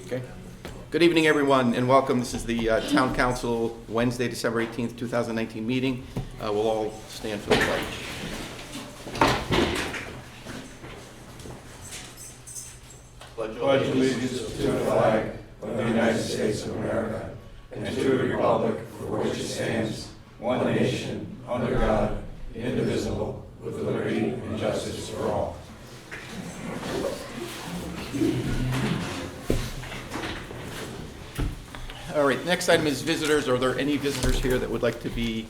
Okay. Good evening, everyone, and welcome. This is the Town Council Wednesday, December 18th, 2019 meeting. We'll all stand for the pledge. Pledge allegiance to the flag of the United States of America and to the republic for which it stands, one nation, under God, indivisible, with liberty and justice for all. All right, next item is visitors. Are there any visitors here that would like to be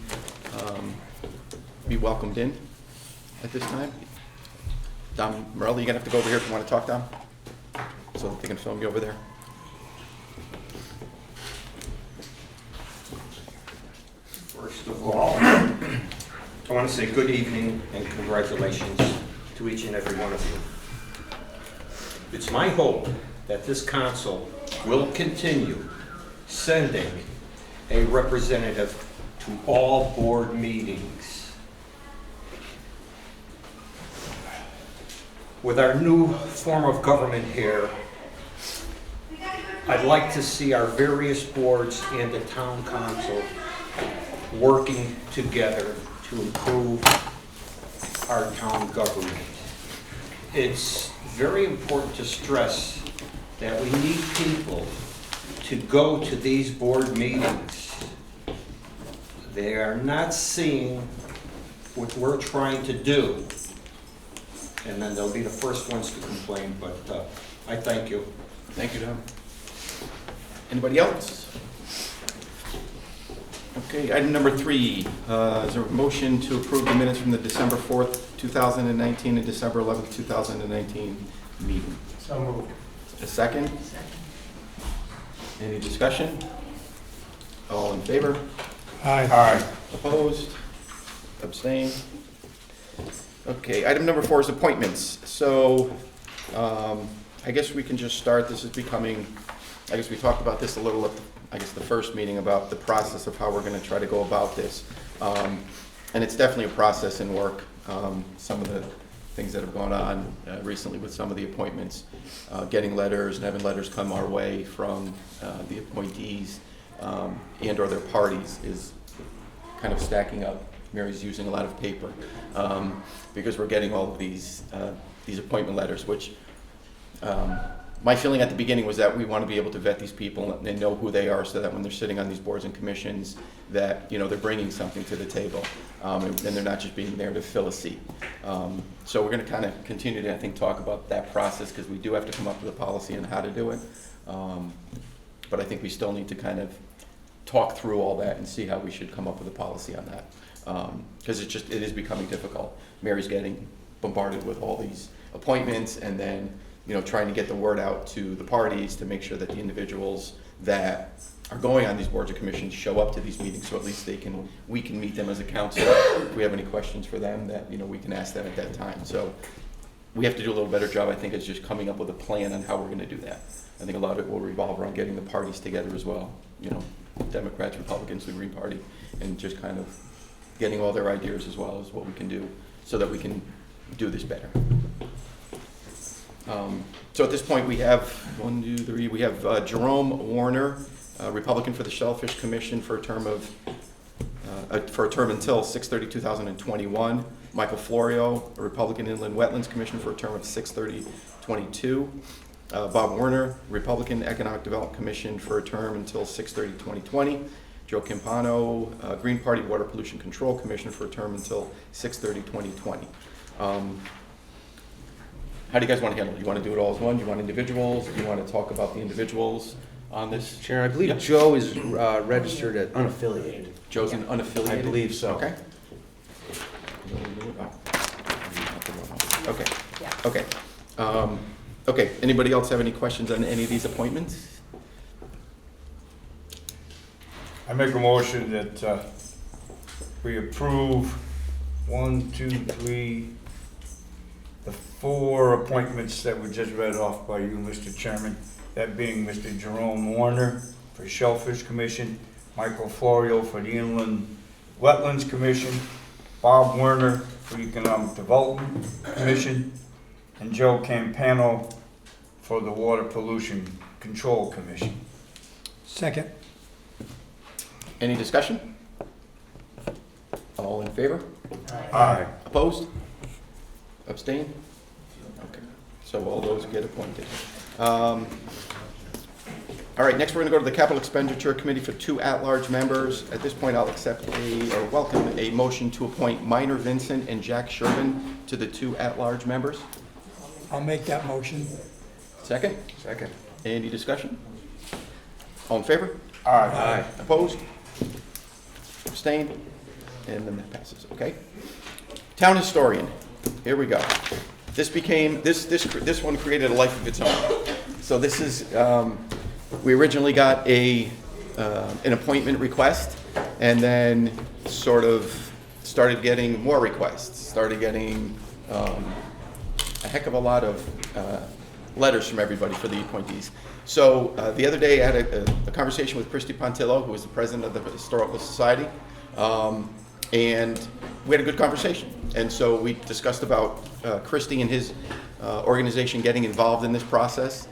welcomed in at this time? Dom Morelli, you're going to have to go over here if you want to talk, Dom, so that they can film you over there. First of all, I want to say good evening and congratulations to each and every one of you. It's my hope that this council will continue sending a representative to all board meetings. With our new form of government here, I'd like to see our various boards and the town council working together to improve our town government. It's very important to stress that we need people to go to these board meetings. They are not seeing what we're trying to do, and then they'll be the first ones to complain, but I thank you. Thank you, Dom. Anybody else? Okay, item number 3, is there a motion to approve the minutes from the December 4th, 2019 and December 11th, 2019 meeting? So moved. A second? Any discussion? All in favor? Aye. Opposed? Abstained? Okay, item number 4 is appointments. So, I guess we can just start. This is becoming, I guess we talked about this a little at, the first meeting about the process of how we're going to try to go about this. And it's definitely a process in work. Some of the things that have gone on recently with some of the appointments, getting letters and having letters come our way from the appointees and or their parties is kind of stacking up. Mary's using a lot of paper because we're getting all of these appointment letters, which my feeling at the beginning was that we want to be able to vet these people and know who they are so that when they're sitting on these boards and commissions that, you know, they're bringing something to the table and they're not just being there to fill a seat. So we're going to kind of continue to, I think, talk about that process because we do have to come up with a policy on how to do it. But I think we still need to kind of talk through all that and see how we should come up with a policy on that. Because it is becoming difficult. Mary's getting bombarded with all these appointments and then, you know, trying to get the word out to the parties to make sure that the individuals that are going on these boards or commissions show up to these meetings so at least we can meet them as a council. If we have any questions for them that, you know, we can ask them at that time. So we have to do a little better job, I think, is just coming up with a plan on how we're going to do that. I think a lot of it will revolve around getting the parties together as well, you know, Democrats, Republicans, the Green Party, and just kind of getting all their ideas as well as what we can do so that we can do this better. So at this point we have we have Jerome Warner, Republican for the Shellfish Commission for a term until 6/30/2021. Michael Florio, a Republican Inland Wetlands Commission for a term of 6/30/22. Bob Werner, Republican Economic Development Commission for a term until 6/30/2020. Joe Campano, Green Party Water Pollution Control Commission for a term until 6/30/2020. How do you guys want to handle it? Do you want to do it all as one? Do you want individuals? Do you want to talk about the individuals on this? Chair, I believe Yep. Joe is registered as unaffiliated. Joe's an unaffiliated? I believe so. Okay. Okay. Okay. Okay. Anybody else have any questions on any of these appointments? I make a motion that we approve the 4 appointments that were just read off by you, Mr. Chairman. That being Mr. Jerome Warner for Shellfish Commission, Michael Florio for the Inland Wetlands Commission, Bob Werner for Economic Development Commission, and Joe Campano for the Water Pollution Control Commission. Second. Any discussion? All in favor? Aye. Opposed? Abstain? Okay, so all those get appointed. All right, next we're going to go to the Capital Expenditure Committee for 2 at-large members. At this point, I'll accept or welcome a motion to appoint Minor Vincent and Jack Sherman to the 2 at-large members. I'll make that motion. Second? Second. Any discussion? All in favor? Aye. Opposed? Abstained? And then that passes, okay? Town Historian, here we go. This became, this one created a life of its own. So this is, we originally got an appointment request, and then sort of started getting more requests, started getting a heck of a lot of letters from everybody for the appointees. So the other day I had a conversation with Christy Pontillo, who is the president of the Historical Society, and we had a good conversation. And so we discussed about Christy and his organization getting involved in this process.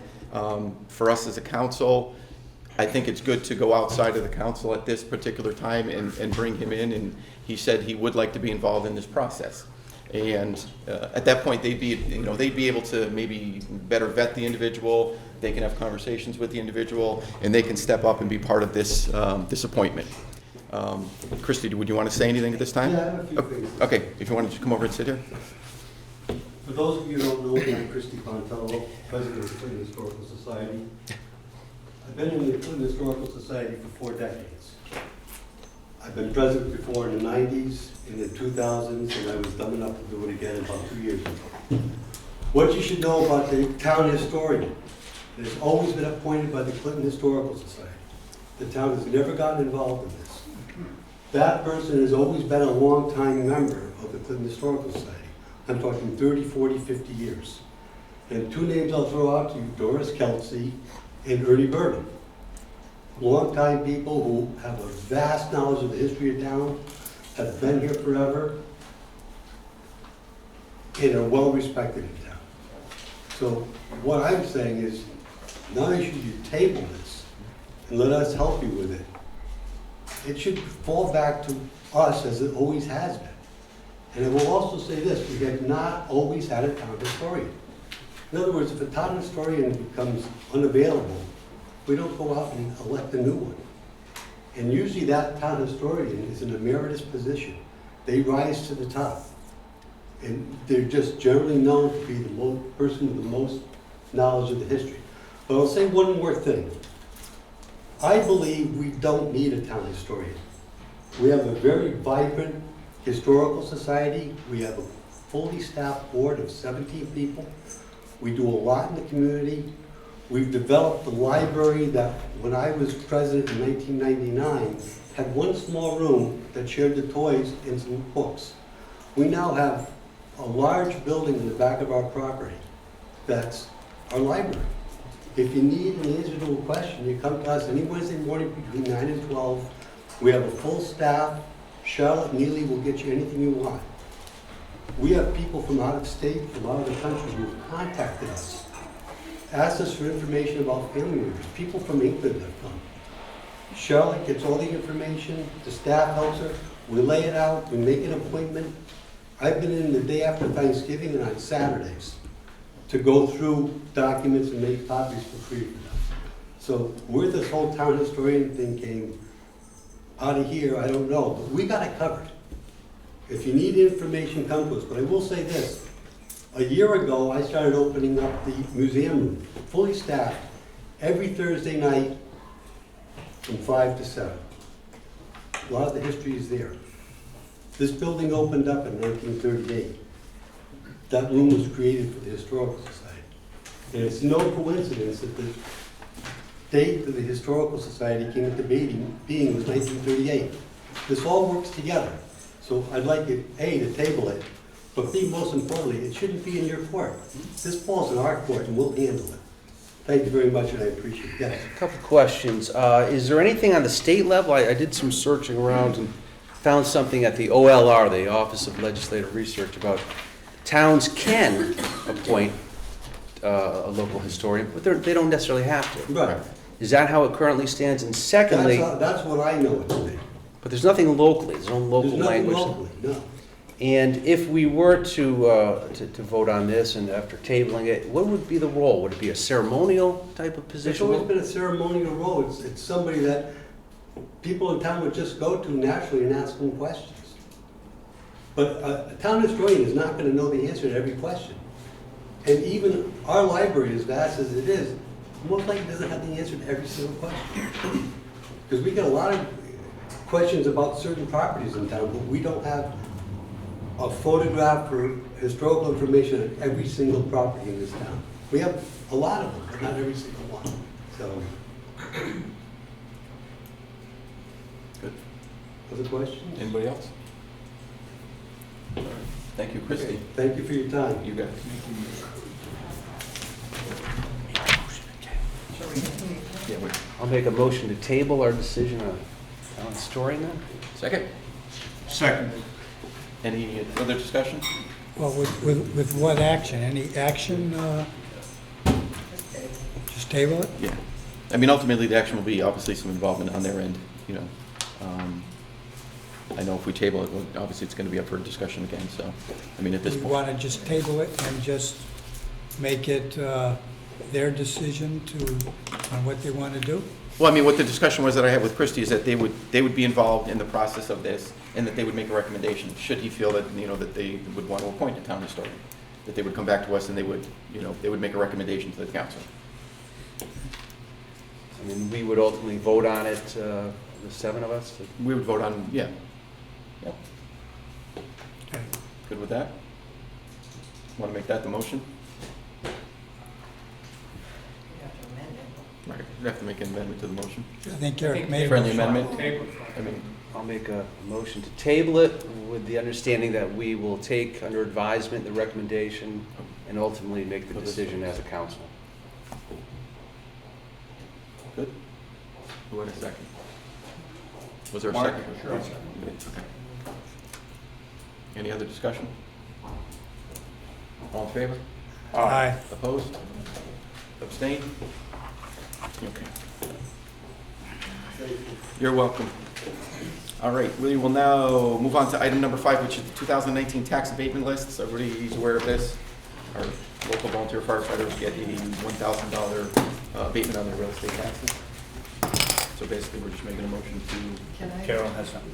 For us as a council, I think it's good to go outside of the council at this particular time and bring him in, and he said he would like to be involved in this process. And at that point, they'd be able to maybe better vet the individual. They can have conversations with the individual, and they can step up and be part of this this appointment. Christy, would you want to say anything at this time? Yeah, I have a few things. Okay, if you want to come over and sit here. For those of you who don't know me, I'm Christy Pontello, president of the Clinton Historical Society. I've been in the Clinton Historical Society for 4 decades. I've been president before in the 90s, in the 2000s, and I was dumb enough to do it again about 2 years ago. What you should know about the town historian, it has always been appointed by the Clinton Historical Society. The town has never gotten involved in this. That person has always been a long-time member of the Clinton Historical Society. I'm talking 30, 40, 50 years. And 2 names I'll throw out to you, Doris Kelsey and Ernie Burden. Long-time people who have a vast knowledge of the history of town, have been here forever, and are well-respected in town. So what I'm saying is, not only should you table this and let us help you with it, it should fall back to us as it always has been. And I will also say this, we have not always had a town historian. In other words, if a town historian becomes unavailable, we don't go out and elect a new one. And usually that town historian is in a emeritus position. They rise to the top. And they're just generally known to be the person with the most knowledge of the history. But I'll say one more thing. I believe we don't need a town historian. We have a very vibrant historical society. We have a fully staffed board of 17 people. We do a lot in the community. We've developed the library that, when I was president in 1999, had one small room that shared the toys and some books. We now have a large building in the back of our property that's our library. If you need an answer to a question, you come to us any Wednesday morning between 9 and 12. We have a full staff. Charlotte Neely will get you anything you want. We have people from out of state, from out of the country who have contacted us, asked us for information about family members. People from England have come. Charlotte gets all the information, the staff helps her, we lay it out, we make an appointment. I've been in the day after Thanksgiving and on Saturdays to go through documents and make copies for free for them. So where this whole town historian thing came out of here, I don't know, but we got it covered. If you need information, come to us. But I will say this, a year ago, I started opening up the museum room, fully staffed, every Thursday night from 5 to 7. A lot of the history is there. This building opened up in 1938. That room was created for the Historical Society. And it's no coincidence that the date that the Historical Society came into being was 1938. This all works together. So I'd like it, A, to table it, but B, most importantly, it shouldn't be in your court. This falls in our court and we'll handle it. Thank you very much and I appreciate it. Yes. A couple questions. Is there anything on the state level? I did some searching around and found something at the OLR, the Office of Legislative Research, about towns can appoint a local historian, but they don't necessarily have to. Right. Is that how it currently stands? And secondly, That's what I know it to be. but there's nothing locally, there's no local There's nothing language. locally, no. And if we were to vote on this and after tabling it, what would be the role? Would it be a ceremonial type of It's position? always been a ceremonial role. It's somebody that people in town would just go to naturally and ask them questions. But a town historian is not gonna know the answer to every question. And even our library, as vast as it is, most likely doesn't have the answer to every single question. Because we get a lot of questions about certain properties in town, but we don't have a photograph or historical information on every single property in this town. We have a lot of them, but not every single one. So. Good. Other questions? Anybody else? Thank you, Christie. Thank you for your time. You got it. Yeah, wait. I'll make a motion to table our decision on town historian then? Second? Second. Any further discussion? Well, with what action? Any action? Just table it? Yeah. I mean, ultimately, the action will be obviously some involvement on their end, you know. I know if we table it, well, obviously it's going to be up for discussion again, so, I mean, at this We point. want to just table it and just make it their decision on what they want to do? Well, I mean, what the discussion was that I had with Christie is that they would be involved in the process of this, and that they would make a recommendation, should he feel that, you know, that they would want to appoint a town historian. That they would come back to us and they would, you know, they would make a recommendation to the council. I mean, we would ultimately vote on it, the seven of us? We would vote on, yeah. Yep. Okay. Good with that? Want to make that the motion? Right, we have to make an amendment to the motion. I think Eric made a Friendly motion. amendment? I mean, I'll make a motion to table it with the understanding that we will take under advisement the recommendation and ultimately make the decision as a council. good? Who had a second? Was there a Mark? second? Sure. Okay. Any other discussion? All in favor? Aye. Opposed? Abstained? Okay. You're welcome. All right, we will now move on to item number 5, which is the 2019 tax abatement list. So everybody's aware of this. Our local volunteer firefighters get a $1,000 abatement on their real estate taxes. So basically, we're just making a motion to, Can I? Carol has something.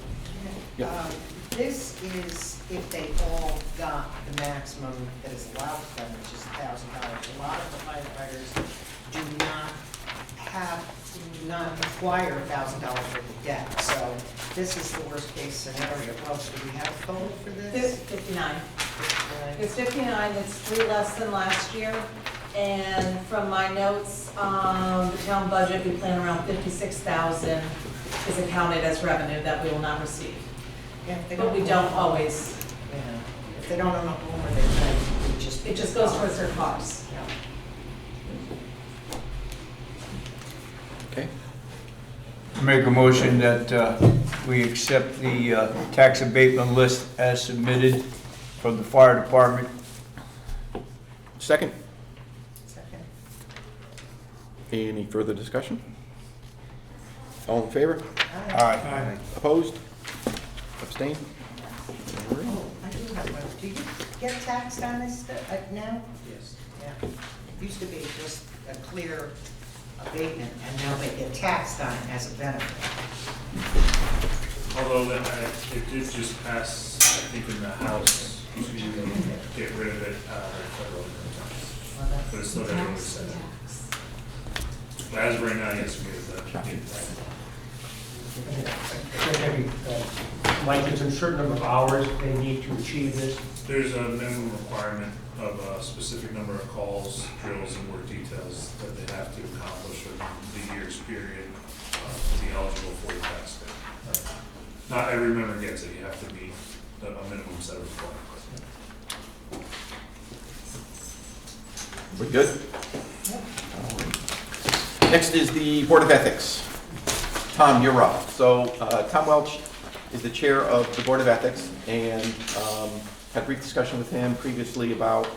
Yeah. This is if they all got the maximum that is allowed to them, which is $1,000. A lot of the firefighters do not require $1,000 worth of debt. So this is the worst case scenario. Well, do we have a total for this? 59. It's 59, it's 3 less than last year. And from my notes, the town budget, we plan around 56,000 is accounted as revenue that we will not receive. Yeah, if they But we don't always, Yeah, if they don't own a home or they rent, it just goes towards their costs. Yeah. okay? Make a motion that we accept the tax abatement list as submitted from the fire department. Second, Second. any further discussion? All in favor? Aye. Opposed? Abstained? All right. Oh, I do have one. Do you get taxed on this now? Yes. Yeah. It used to be just a clear abatement, and now they get taxed on it as a benefit. Although it did just pass, I think, in the House to get rid of it federal tax. Well, But it's still got to be set. But as of right now, yes, we have that. Like it's a certain number of hours they need to achieve this. There's a minimum requirement of a specific number of calls, drills, and work details that they have to accomplish within the year's period to be eligible for the tax credit. Not every member gets it, you have to meet a minimum set of requirements. We good? All right. Next is the Board of Ethics. Tom, you're up. So Tom Welch is the chair of the Board of Ethics, and had a brief discussion with him previously about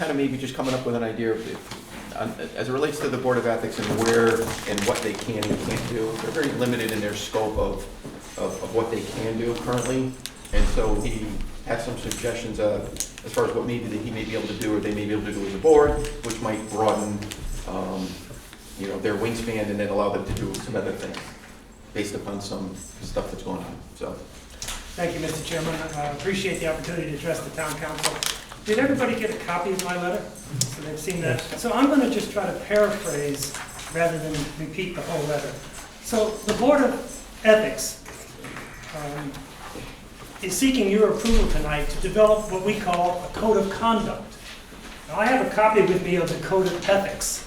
kind of maybe just coming up with an idea of, as it relates to the Board of Ethics and where and what they can and can't do. They're very limited in their scope of what they can do currently. And so he had some suggestions as far as what maybe that he may be able to do or they may be able to do as a board, which might broaden, their wingspan and then allow them to do some other things based upon some stuff that's going on, so. Thank you, Mr. Chairman. I appreciate the opportunity to address the town council. Did everybody get a copy of my letter? So they've seen that. So I'm going to just try to paraphrase rather than repeat the whole letter. So the Board of Ethics is seeking your approval tonight to develop what we call a code of conduct. Now, I have a copy with me of the code of ethics,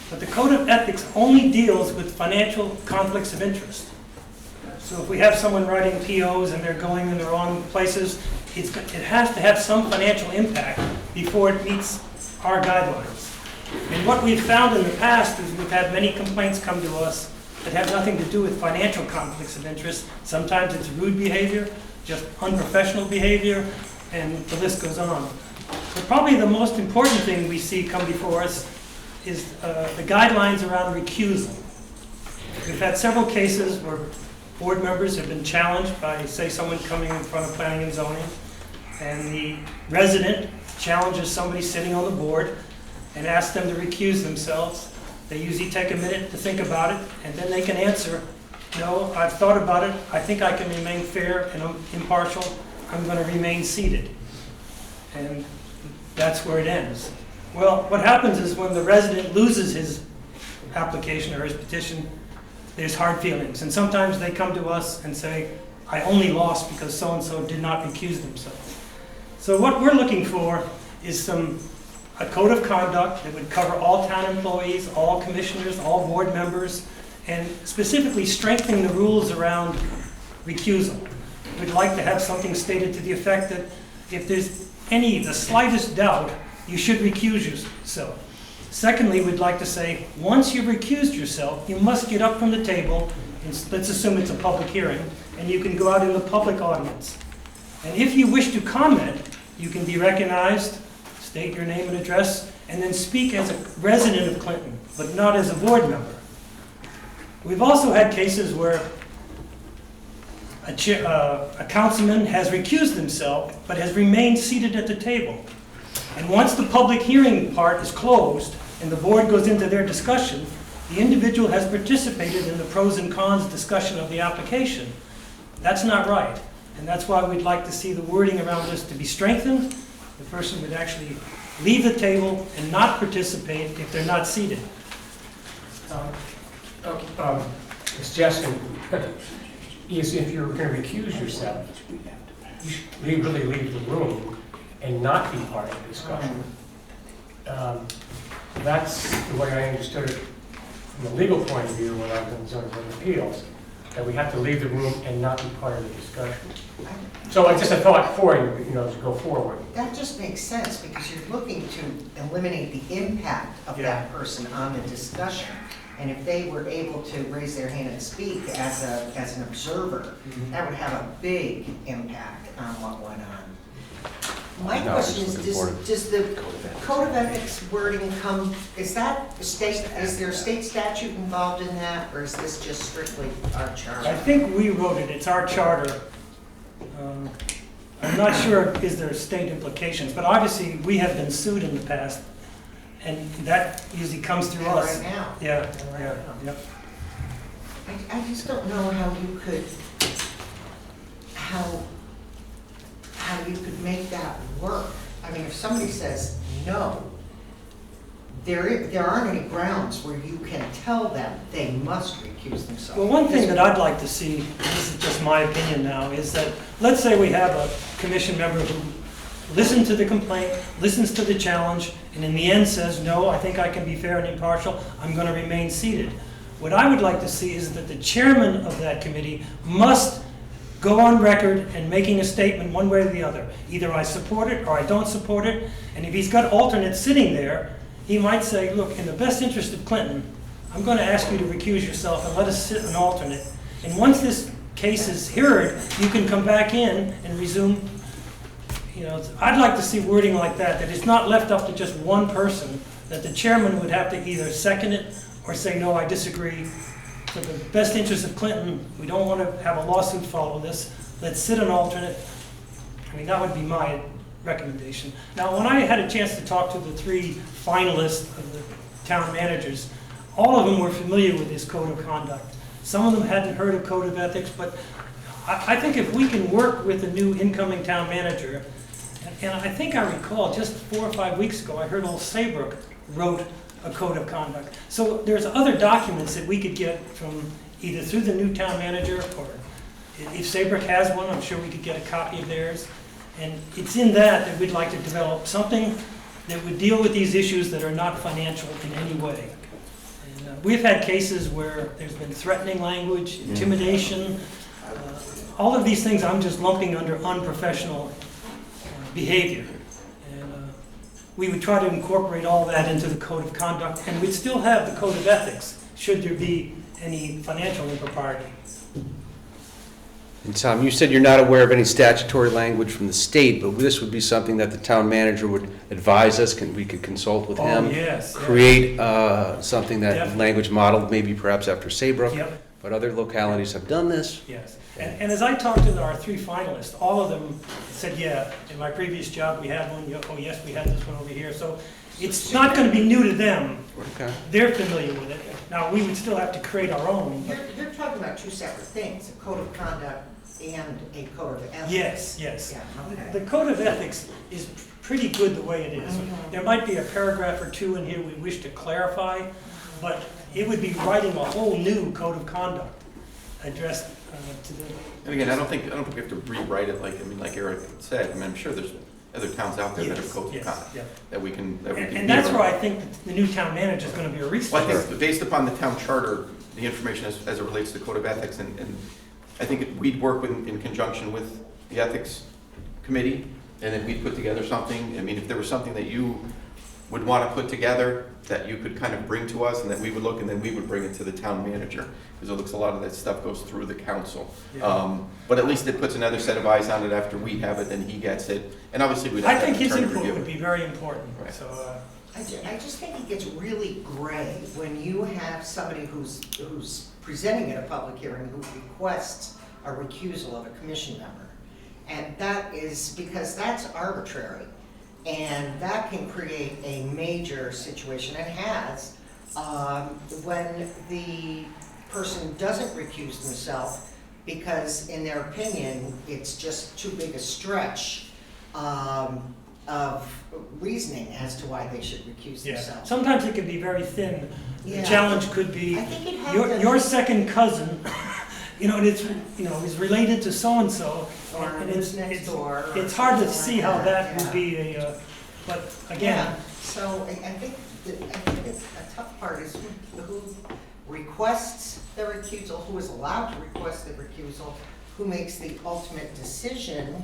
but the code of ethics only deals with financial conflicts of interest. So if we have someone writing POs and they're going in the wrong places, it has to have some financial impact before it meets our guidelines. And what we've found in the past is we've had many complaints come to us that have nothing to do with financial conflicts of interest. Sometimes it's rude behavior, just unprofessional behavior, and the list goes on. But probably the most important thing we see come before us is the guidelines around recusal. We've had several cases where board members have been challenged by, say, someone coming in front of planning and zoning, and the resident challenges somebody sitting on the board and asks them to recuse themselves. They usually take a minute to think about it, and then they can answer, no, I've thought about it, I think I can remain fair and impartial, I'm going to remain seated. And that's where it ends. Well, what happens is when the resident loses his application or his petition, there's hard feelings. And sometimes they come to us and say, I only lost because so-and-so did not recuse themselves. So what we're looking for is a code of conduct that would cover all town employees, all commissioners, all board members, and specifically strengthening the rules around recusal. We'd like to have something stated to the effect that if there's the slightest doubt, you should recuse yourself. Secondly, we'd like to say, once you've recused yourself, you must get up from the table, and let's assume it's a public hearing, and you can go out in the public audience. And if you wish to comment, you can be recognized, state your name and address, and then speak as a resident of Clinton, but not as a board member. We've also had cases where a councilman has recused himself, but has remained seated at the table. And once the public hearing part is closed, and the board goes into their discussion, the individual has participated in the pros and cons discussion of the application. That's not right. And that's why we'd like to see the wording around this to be strengthened. The person would actually leave the table and not participate if they're not seated. Ms. Jessen, is if you're going to recuse yourself, you should really leave the room and not be part of the discussion. That's the way I understood it from a legal point of view when I was in zoning board of appeals, that we have to leave the room and not be part of the discussion. So it's just a thought for you, to go forward. That just makes sense because you're looking to eliminate the impact of that person on the discussion. And if they were able to raise their hand and speak as an observer, that would have a big impact on what went on. My question is, does the Code of Ethics wording come, is there a state statute involved in that, or is this just strictly our charter? I think we wrote it, it's our charter. I'm not sure is there state implications, but obviously we have been sued in the past, and that usually comes through us. Right now. Yeah. I just don't know how you could, how you could make that work. I mean, if somebody says no, there aren't any grounds where you can tell them they must recuse themselves. Well, one thing that I'd like to see, this is just my opinion now, is that, let's say we have a commission member who listens to the complaint, listens to the challenge, and in the end says, no, I think I can be fair and impartial, I'm going to remain seated. What I would like to see is that the chairman of that committee must go on record and making a statement one way or the other. Either I support it or I don't support it, and if he's got alternates sitting there, he might say, look, in the best interest of Clinton, I'm going to ask you to recuse yourself and let us sit an alternate. And once this case is heard, you can come back in and resume you know, I'd like to see wording like that, that it's not left up to just one person, that the chairman would have to either second it or say, no, I disagree. For the best interest of Clinton, we don't want to have a lawsuit follow this. Let's sit an alternate. I mean, that would be my recommendation. Now, when I had a chance to talk to the 3 finalists of the town managers, all of them were familiar with this code of conduct. Some of them hadn't heard of code of ethics, but I think if we can work with the new incoming town manager, and I think I recall just 4 or 5 weeks ago, I heard old Saybrook wrote a code of conduct. So there's other documents that we could get from either through the new town manager, or if Saybrook has one, I'm sure we could get a copy of theirs. And it's in that we'd like to develop something that would deal with these issues that are not financial in any way. And we've had cases where there's been threatening language, intimidation, all of these things I'm just lumping under unprofessional behavior. And we would try to incorporate all that into the code of conduct, and we'd still have the code of ethics should there be any financial impropriety. And Tom, you said you're not aware of any statutory language from the state, but this would be something that the town manager would advise us, we could consult with him. Oh, yes. Create something that Definitely. language modeled, maybe perhaps after Saybrook. Yep. But other localities have done this. Yes, and as I talked to our 3 finalists, all of them said, yeah, in my previous job, we had one, oh yes, we had this one over here, so it's not gonna be new to them. Okay. They're familiar with it. Now, we would still have to create our own. but- You're talking about 2 separate things, a code of conduct and a code of ethics. Yes, yes. Yeah, okay. The code of ethics is pretty good the way it is. There might be a paragraph or 2 in here we wish to clarify, but it would be writing a whole new code of conduct addressed to the. And again, I don't think we have to rewrite it like, like Eric said. I mean, I'm sure there's other towns out there that have Yes, codes of yes, conduct yeah. that we can. And that's where I think the new town manager is going to be a Well, I resource. think based upon the town charter, the information as it relates to code of ethics, and I think we'd work in conjunction with the ethics committee, and then we'd put together something. I mean, if there was something that you would want to put together, that you could kind of bring to us, and that we would look, and then we would bring it to the town manager, because it looks a lot of that stuff goes through the council. Yeah. But at least it puts another set of eyes on it after we have it, and he gets it, and obviously we'd I have to think have his an attorney input review would it. be very important, Right. so. I just think it gets really gray when you have somebody who's presenting at a public hearing who requests a recusal of a commission member. And that is, because that's arbitrary, and that can create a major situation, and has, when the person doesn't recuse themselves, because in their opinion, it's just too big a stretch of reasoning as to why they should recuse Yeah, themselves. sometimes it can be very thin. The Yeah. challenge could be, I think it your happens. second cousin, and it's, is related to so-and-so. Or and who's it's- next it's- door, or It's hard to something see like how that, that would yeah. be but again, Yeah, so I think it's a tough part is who requests the recusal, who is allowed to request the recusal, who makes the ultimate decision.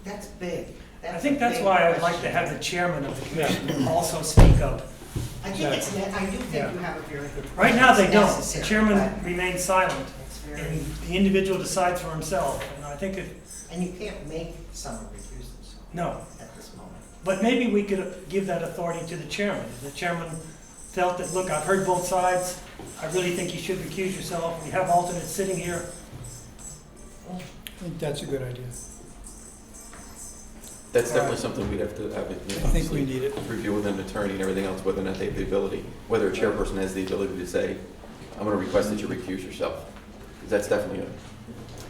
That's big. I think that's a big why I would like to question. have the chairman of the commission also speak up. I think I do think Yeah. you have a very good point. Right now, they It's don't. The necessary, chairman but remains silent, it's very- and the individual decides for himself, and I think And you can't make someone recuse themselves no. at this moment. But maybe we could give that authority to the chairman. If the chairman felt that, look, I've heard both sides, I really think you should recuse yourself, we have alternates sitting here. I think that's a good idea. That's definitely something we'd have to have it. I think we need it. Review with an attorney and everything else, whether or not they have the ability, whether a chairperson has the ability to say, I'm gonna request that you recuse yourself. 'Cause that's definitely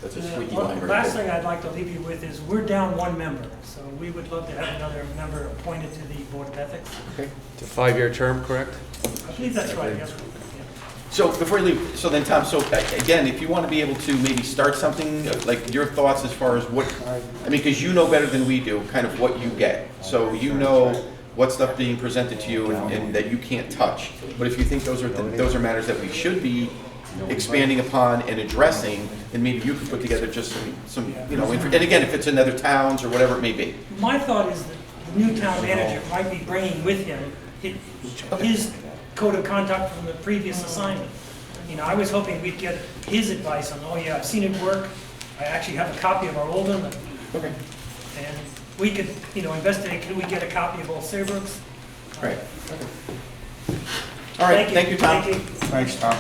that's a squeaky line right Last there. thing I'd like to leave you with is, we're down one member, so we would love to have another member appointed to the Board of Ethics. It's a 5-year term, correct? I believe that's right, yes. So before you leave, so then Tom, so again, if you want to be able to maybe start something, like your thoughts as far as what, I mean, because you know better than we do, kind of what you get. So you know what stuff being presented to you and that you can't touch. But if you think those are matters that we should be expanding upon and addressing, then maybe you could put together just some, and again, if it's in other towns or whatever it may be. My thought is that the new town manager might be bringing with him his code of conduct from the previous assignment. I was hoping we'd get his advice on, oh yeah, I've seen it work, I actually have a copy of our old one, Okay, And we could, investigate, can we get a copy of all Saybrook's? great. All right, thank you, Tom. Thank you. Thanks, Tom.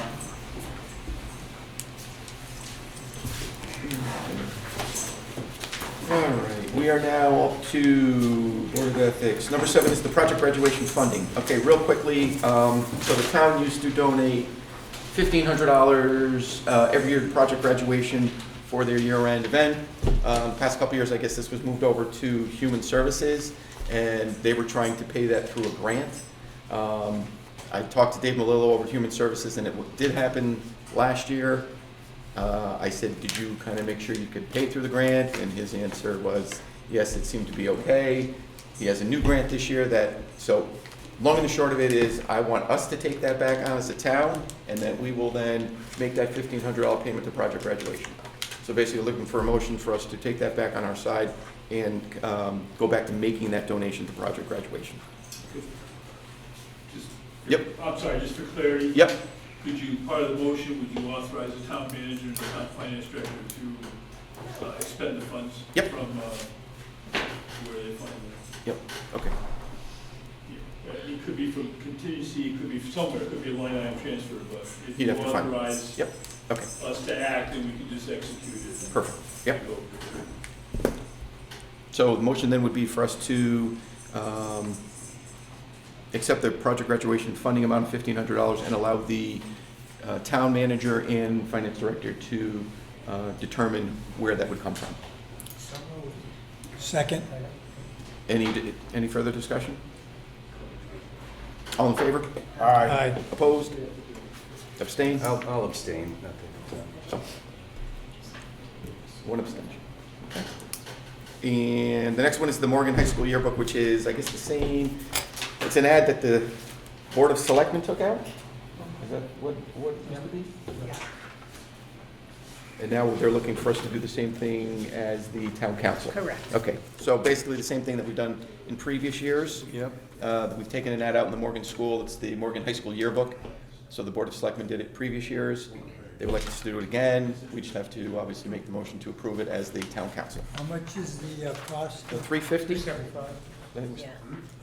All right, we are now up to Board of Ethics. Number 7 is the project graduation funding. Okay, real quickly, so the town used to donate $1,500 every year to project graduation for their year-end event. The past couple years, I guess this was moved over to Human Services, and they were trying to pay that through a grant. I talked to Dave Malillo over at Human Services, and it did happen last year. I said, did you kind of make sure you could pay through the grant? And his answer was, yes, it seemed to be okay. He has a new grant this year so long and the short of it is, I want us to take that back on as a town, and then we will then make that $1,500 payment to project graduation. So basically looking for a motion for us to take that back on our side and go back to making that donation to project graduation. Yep. I'm sorry, just for clarity. Yep. Could you, part of the motion, would you authorize the town manager and the town finance director to expend the funds? Yep. From where they find them? Yep, okay. It could be from contingency, it could be somewhere, it could be a line item transfer, but if You'd you have to find. authorize Yep, okay, us to act, then we can just execute it. perfect, yep. So the motion then would be for us to accept the project graduation funding amount of $1,500 and allow the town manager and finance director to determine where that would come from. Second? Any further discussion? All in favor? Aye. Opposed? Abstained? I'll abstain. So, one abstention. Okay. And the next one is the Morgan High School yearbook, which is, I guess, the same. It's an ad that the Board of Selectmen took out? Is that what it used to be? And now they're looking for us to do the same thing as the town council? Correct. Okay, so basically the same thing that we've done in previous years. Yep. We've taken an ad out in the Morgan School. It's the Morgan High School yearbook. So the Board of Selectmen did it previous years. They would like us to do it again. We just have to obviously make the motion to approve it as the town council. How much is the cost? So $350? Yeah.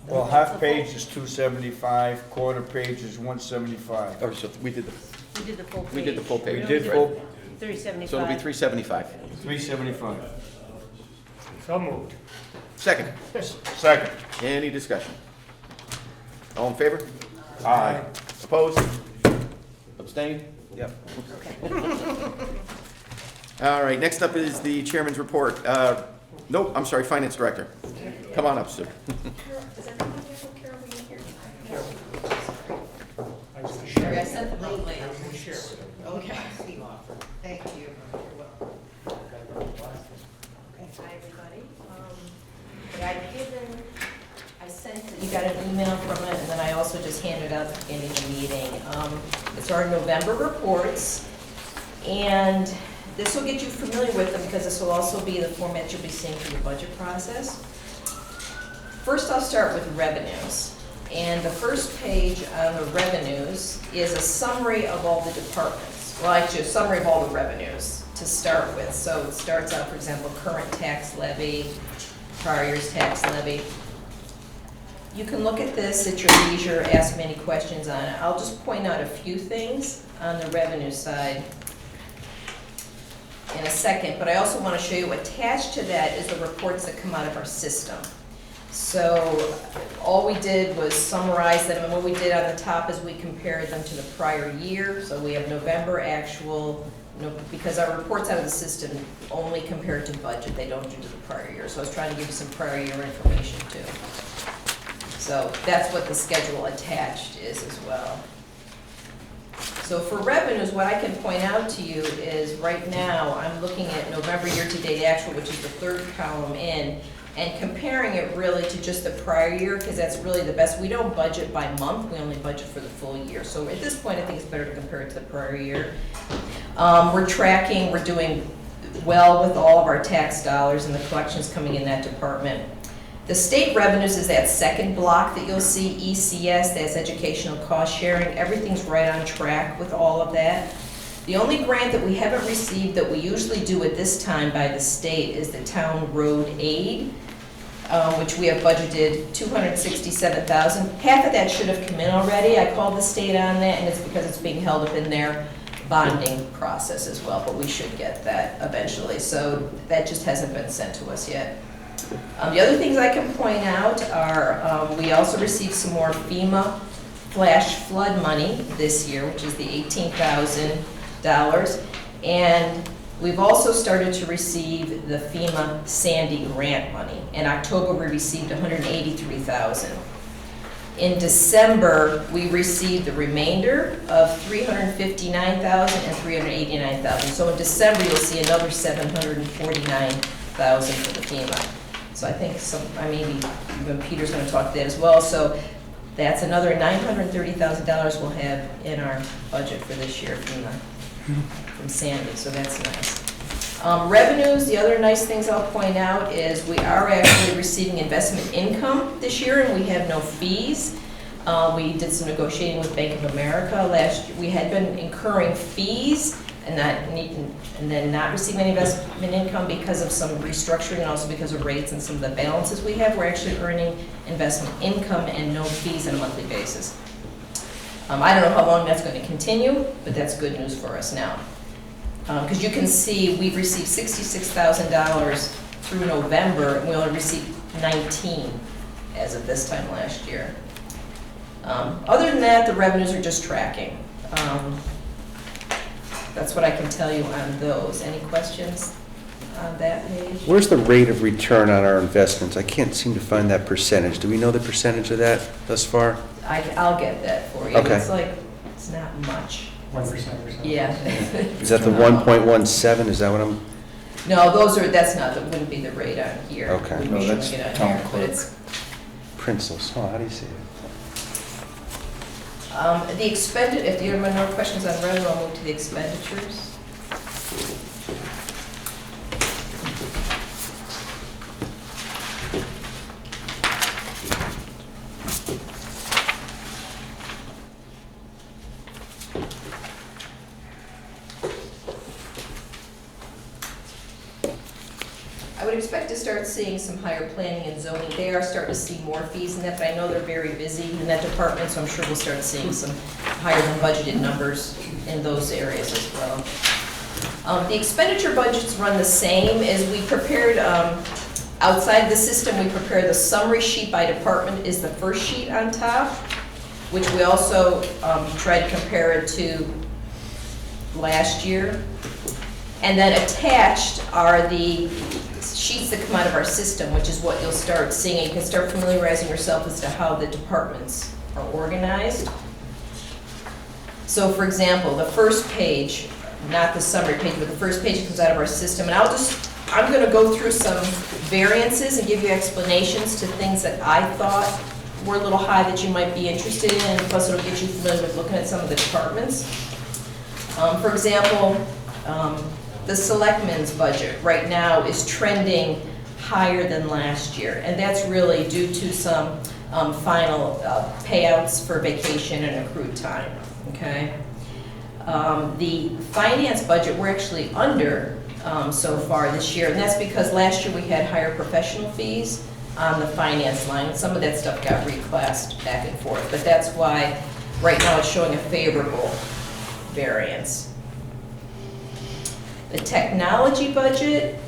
Well, half page is $275, quarter page is $175. Oh, so we did We did the full page. we did the full page. We did right? full, $375. So it'll be $375. $375. So moved. Second, Second. any discussion? All in favor? Aye. Opposed? Abstained? Yep. All right, next up is the chairman's report. Nope, I'm sorry, finance director. Come on up, sir. Sorry, I sent the link late. Okay. Thank you. Hi, everybody. I sent, you got an email from it, and then I also just handed out at the beginning of the meeting. It's our November reports, and this will get you familiar with them because this will also be the format you'll be seeing through the budget process. First, I'll start with revenues. And the first page on the revenues is a summary of all the departments. Well, actually, a summary of all the revenues to start with. So it starts out, for example, current tax levy, prior year's tax levy. You can look at this at your leisure, ask me any questions on it. I'll just point out a few things on the revenue side in a second, but I also want to show you attached to that is the reports that come out of our system. So all we did was summarize them, and what we did on the top is we compared them to the prior year. So we have November actual, because our reports out of the system only compare to budget, they don't do to the prior year. So I was trying to give you some prior year information too. So that's what the schedule attached is as well. So for revenues, what I can point out to you is right now, I'm looking at November year-to-date actual, which is the third column in, and comparing it really to just the prior year, because that's really the best. We don't budget by month, we only budget for the full year. So at this point, I think it's better to compare it to the prior year. We're tracking, we're doing well with all of our tax dollars and the collections coming in that department. The state revenues is that second block that you'll see, ECS, that's educational cost sharing. Everything's right on track with all of that. The only grant that we haven't received that we usually do at this time by the state is the town road aid, which we have budgeted $267,000. Half of that should have come in already. I called the state on that, and it's because it's being held up in their bonding process as well, but we should get that eventually. So that just hasn't been sent to us yet. The other things I can point out are we also received some more FEMA flash flood money this year, which is the $18,000. And we've also started to receive the FEMA Sandy grant money. In October, we received $183,000. In December, we received the remainder of $359,000 and $389,000. So in December, you'll see another $749,000 for the FEMA. So I think maybe even Peter's going to talk to that as well. So that's another $930,000 we'll have in our budget for this year from Sandy. So that's nice. Revenues, the other nice things I'll point out is we are actually receiving investment income this year, and we have no fees. We did some negotiating with Bank of America last year. We had been incurring fees and then not receiving any investment income because of some restructuring and also because of rates and some of the balances we have. We're actually earning investment income and no fees on a monthly basis. I don't know how long that's going to continue, but that's good news for us now. Because you can see we've received $66,000 through November, and we only received $19,000 as of this time last year. Other than that, the revenues are just tracking. That's what I can tell you on those. Any questions on that page? Where's the rate of return on our investments? I can't seem to find that percentage. Do we know the percentage of that thus far? I'll get that for you. Okay. It's not much. 1% or something. Yeah. Is that the 1.17? Is that what I'm? No, that wouldn't be the rate on here. Okay. We'd be No, showing that's it on town here, but clerk. it's- Prince's. Oh, how do you say it? The if you have no questions on revenue, I'll move to the expenditures. I would expect to start seeing some higher planning and zoning. They are starting to see more fees in that, but I know they're very busy in that department, so I'm sure we'll start seeing some higher than budgeted numbers in those areas as well. The expenditure budgets run the same as we prepared. Outside the system, we prepared the summary sheet by department is the first sheet on top, which we also tried to compare it to last year. And then attached are the sheets that come out of our system, which is what you'll start seeing. You can start familiarizing yourself as to how the departments are organized. So for example, the first page, not the summary page, but the first page comes out of our system. And I'm going to go through some variances and give you explanations to things that I thought were a little high that you might be interested in, and plus it'll get you familiar with looking at some of the departments. For example, the selectmen's budget right now is trending higher than last year, and that's really due to some final payouts for vacation and accrued time, okay? The finance budget, we're actually under so far this year, and that's because last year we had higher professional fees on the finance line. Some of that stuff got reclassed back and forth, but that's why right now it's showing a favorable variance. The technology budget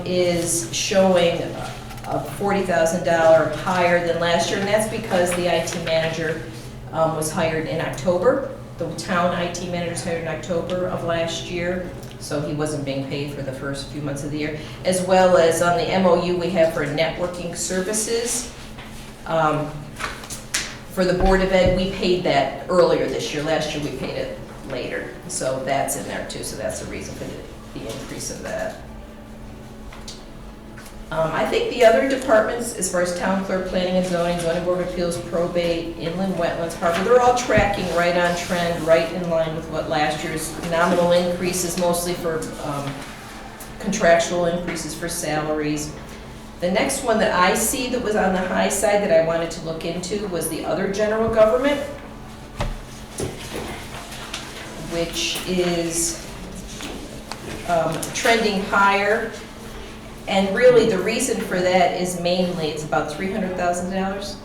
is showing a $40,000 higher than last year, and that's because the IT manager was hired in October. The town IT manager was hired in October of last year, so he wasn't being paid for the first few months of the year. As well as on the MOU we have for networking services. For the Board of Ed, we paid that earlier this year. Last year we paid it later, so that's in there too, so that's the reason for the increase of that. I think the other departments, as far as town clerk, planning and zoning, zoning board of appeals, probate, inland wetlands, harbor, they're all tracking right on trend, right in line with what last year's nominal increases, mostly for contractual increases for salaries. The next one that I see that was on the high side that I wanted to look into was the other general government, which is trending higher. And really, the reason for that is mainly, it's about $300,000.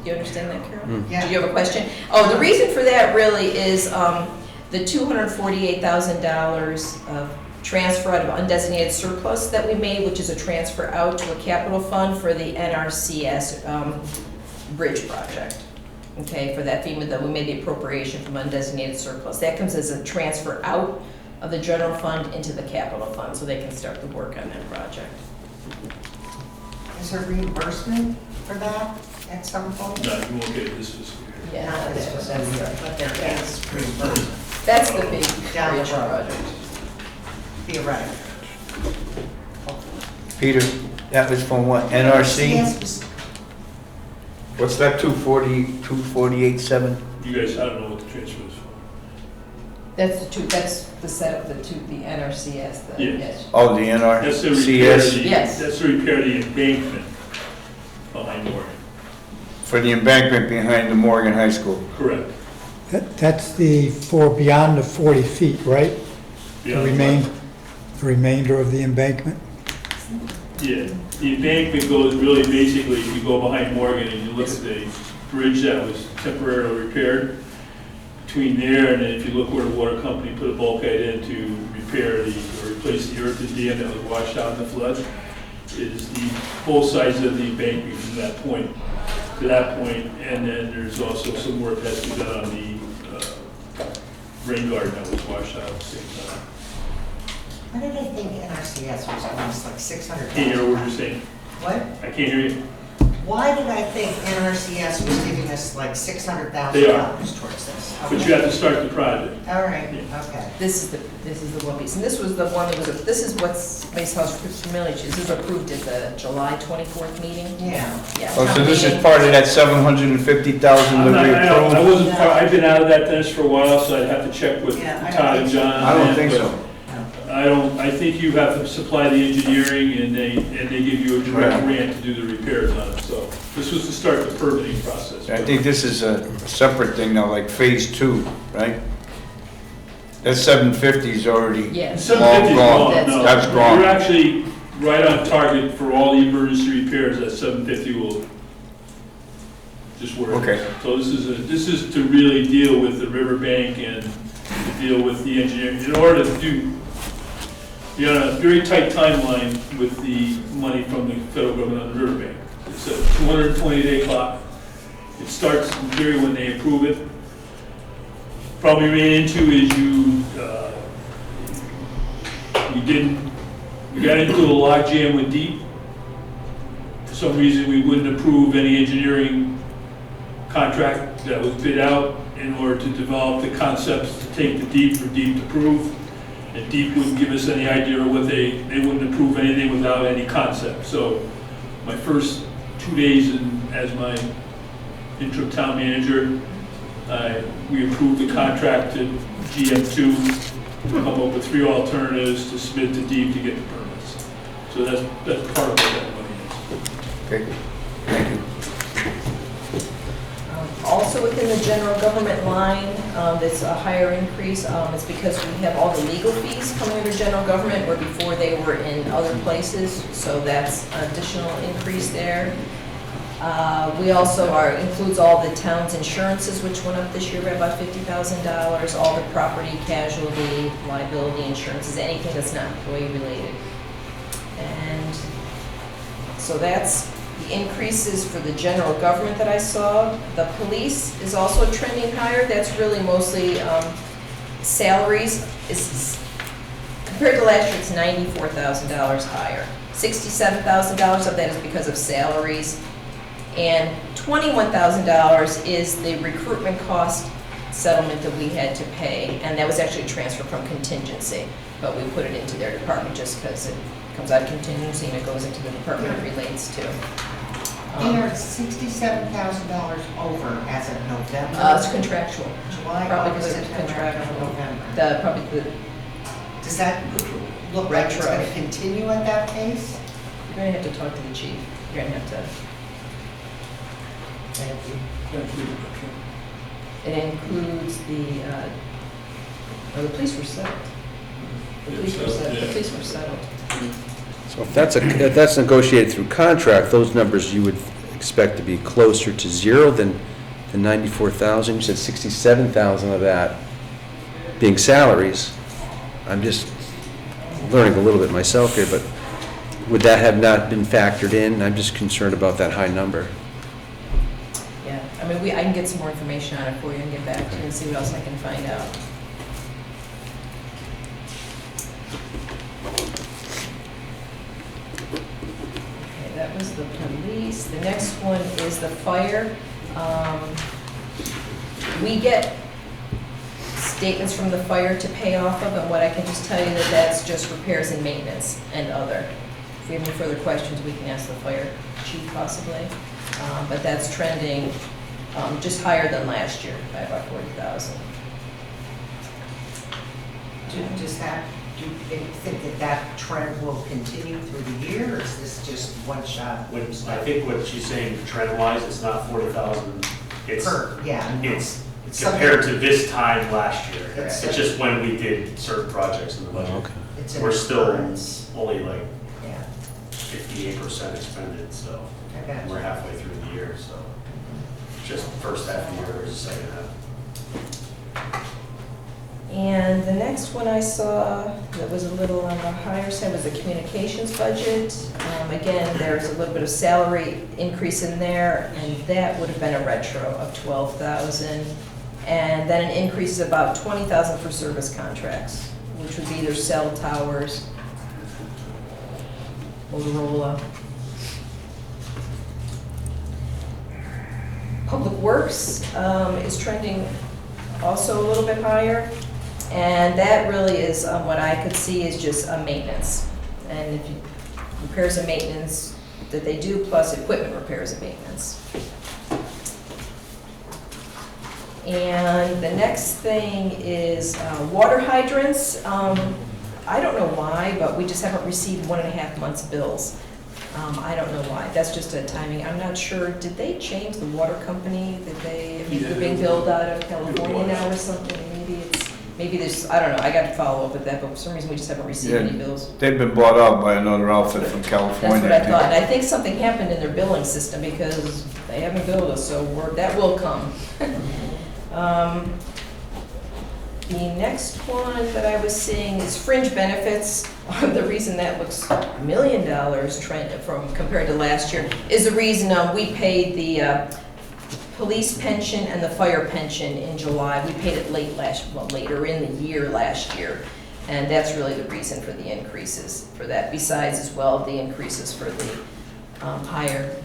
Do you understand that, Carol? Yeah. Do you have a question? Oh, the reason for that really is the $248,000 of transfer out of undesignated surplus that we made, which is a transfer out to a capital fund for the NRCS bridge project. Okay, for that FEMA, that we made the appropriation from undesignated surplus. That comes as a transfer out of the general fund into the capital fund, so they can start the work on that project. Is there reimbursement for that at some point? No, you won't get it this fiscal year. Not this fiscal year, but there is reimbursement. That's the big Down the bridge road. project. Theoretically. Peter, that was from what, NRC? Yes, What's that, 248.7? You guys, I don't know what the transfer is for. That's the setup, the NRCS, the, Yes. yes. Oh, the That's to repair NRCS, the, Yes. that's to repair the embankment behind Morgan. for the embankment behind the Morgan High School. Correct. That's for beyond the 40 feet, right? Beyond The remainder of the embankment? Yeah, the embankment goes really basically, if you go behind Morgan and you look at the bridge that was temporarily repaired, between there and then if you look where the water company put a bulkhead in to repair or replace the earthen dam that was washed out in the flood, is both sides of the embankment from that point to that point, and then there's also some work that has to be done on the rain garden that was washed out at the same time. Why did I think NRCS was almost like $600,000? Can't hear what you're saying. What? I can't hear you. Why did I think NRCS was giving us like $600,000 They are. towards this? But you have to start the project. All right, Yeah. okay. This is the one piece, and this was the one that was, this is what's, makes House familiar, this was approved at the July 24th meeting. Yeah. Yeah. Oh, so this is part of that 750,000 I'm that not, we I approved? wasn't, I've been out of that Dennis for a while, so I'd have to check with Yeah, I don't Todd and think so. John. on I don't that, think but so. I think you have to supply the engineering and they give you a direct Right. grant to do the repairs on it, so this was to start the permitting process. I think this is a separate thing now, like phase 2, right? That 750 is already Yes. long 750 is gone. gone, no. That's gone. You're actually right on target for all the emergency repairs, that 750 will just work. Okay. So this is to really deal with the riverbank and to deal with the engineering, in order to be on a very tight timeline with the money from the federal government on the riverbank. It's a 220-day clock. It starts in theory when they approve it. Probably ran into is we got into a logjam with DEEP. For some reason, we wouldn't approve any engineering contract that was bid out in order to develop the concepts to take to DEEP for DEEP to approve. And DEEP wouldn't give us any idea of what they wouldn't approve anything without any concept. So my first 2 days as my interim town manager, we approved the contract to GM2, to come up with 3 alternatives to submit to DEEP to get the permits. So that's part of what that money is. Okay, thank you. Also within the general government line, that's a higher increase. It's because we have all the legal fees coming under general government, where before they were in other places, so that's an additional increase there. We also includes all the town's insurances, which went up this year by about $50,000, all the property, casualty, liability insurances, anything that's not employee related. And so that's the increases for the general government that I saw. The police is also trending higher. That's really mostly salaries. Compared to last year, it's $94,000 higher. $67,000 of that is because of salaries. And $21,000 is the recruitment cost settlement that we had to pay. And that was actually a transfer from contingency. But we put it into their department just because it comes out of contingency and it goes into the department it relates to. They are $67,000 over as of November. It's contractual. July, Probably August, because it's September, contractual. October, November. Does that look like it's Retro. going to continue at that pace? You're gonna have to talk to the chief. You're gonna have to, it includes the Oh, the police were settled. The police were settled. The police were settled. So if that's negotiated through contract, those numbers you would expect to be closer to zero than the 94,000. You said 67,000 of that being salaries. I'm just learning a little bit myself here, but would that have not been factored in? I'm just concerned about that high number. Yeah, I mean, I can get some more information on it for you and get back to you and see what else I can find out. Okay, that was the police. The next one is the fire. We get statements from the fire to pay off of, and what I can just tell you that that's just repairs and maintenance and other. If we have any further questions, we can ask the fire chief possibly. But that's trending just higher than last year by about 40,000. Do you think that that trend will continue through the year, or is this just one shot? I think what she's saying, trend-wise, it's not 40,000. It's Yeah. It's compared to this time last year. It's Correct. just when we did certain projects in the budget. Okay. It's an We're still occurrence. only like Yeah, 58% expended, so I got we're you. halfway through the year, so just the first half of the year versus the second half. And the next one I saw that was a little on the higher side was the communications budget. Again, there's a little bit of salary increase in there, and that would have been a retro of 12,000. And then an increase of about 20,000 for service contracts, which would be either cell towers, Motorola. Public Works is trending also a little bit higher. And that really is, what I could see is just a maintenance. And if you, repairs and maintenance that they do, plus equipment repairs and maintenance. And the next thing is water hydrants. I don't know why, but we just haven't received 1.5 months' bills. I don't know why. That's just a timing. I'm not sure. Did they change the water company? Did they, they're being billed out of California now or something? Maybe there's, I don't know, I got to follow up with that, but for some reason we just haven't received any bills. They've been bought out by another outfit from California. That's what I thought, and I think something happened in their billing system because they haven't billed us, so that will come. The next one that I was seeing is fringe benefits. The reason that looks $1 million trend from compared to last year is the reason we paid the police pension and the fire pension in July. We paid it later in the year last year. And that's really the reason for the increases for that. Besides as well, the increases for the higher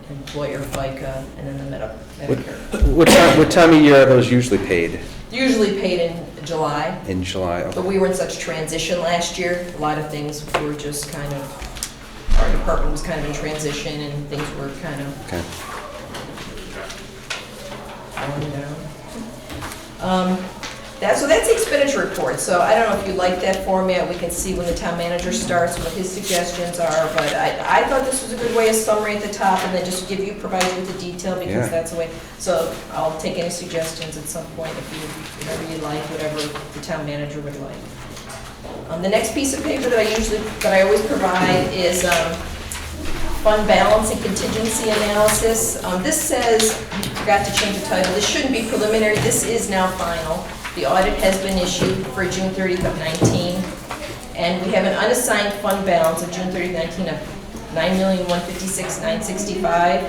employer FICA and then the Medicare. What time of year are those usually paid? Usually paid in July. In July, okay. But we were in such transition last year. A lot of things were just kind of, our department was kind of in transition and things were kind of Okay. going down. So that's the expenditure report. So I don't know if you like that format. We can see when the town manager starts, what his suggestions are. But I thought this was a good way of summary at the top and then just provide you with the detail because Yeah. that's the way. So I'll take any suggestions at some point whatever you like, whatever the town manager would like. The next piece of paper that I always provide is fund balance and contingency analysis. This says, I forgot to change the title, this shouldn't be preliminary, this is now final. The audit has been issued for June 30th of 19, and we have an unassigned fund balance of June 30th, 19 of $9,156,965.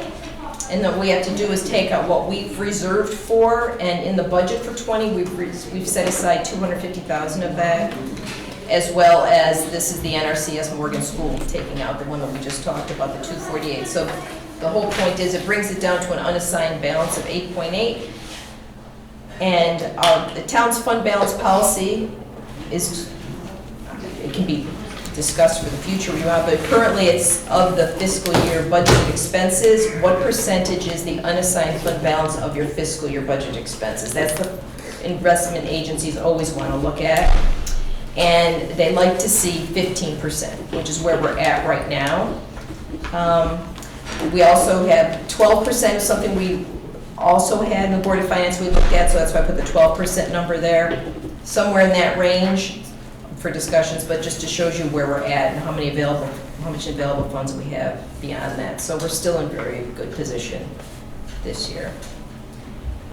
And then what we have to do is take out what we've reserved for, and in the budget for 20, we've set aside $250,000 of that, as well as this is the NRCS Morgan School taking out, the one that we just talked about, the 248. So the whole point is it brings it down to an unassigned balance of 8.8. And the town's fund balance policy is, it can be discussed for the future, but currently it's of the fiscal year budgeted expenses, what percentage is the unassigned fund balance of your fiscal year budget expenses? That's the investment agencies always want to look at. And they like to see 15%, which is where we're at right now. We also have 12%, something we also had in the Board of Finance we looked at, so that's why I put the 12% number there. somewhere in that range for discussions, but just to shows you where we're at and how much available funds we have beyond that. So we're still in very good position this year.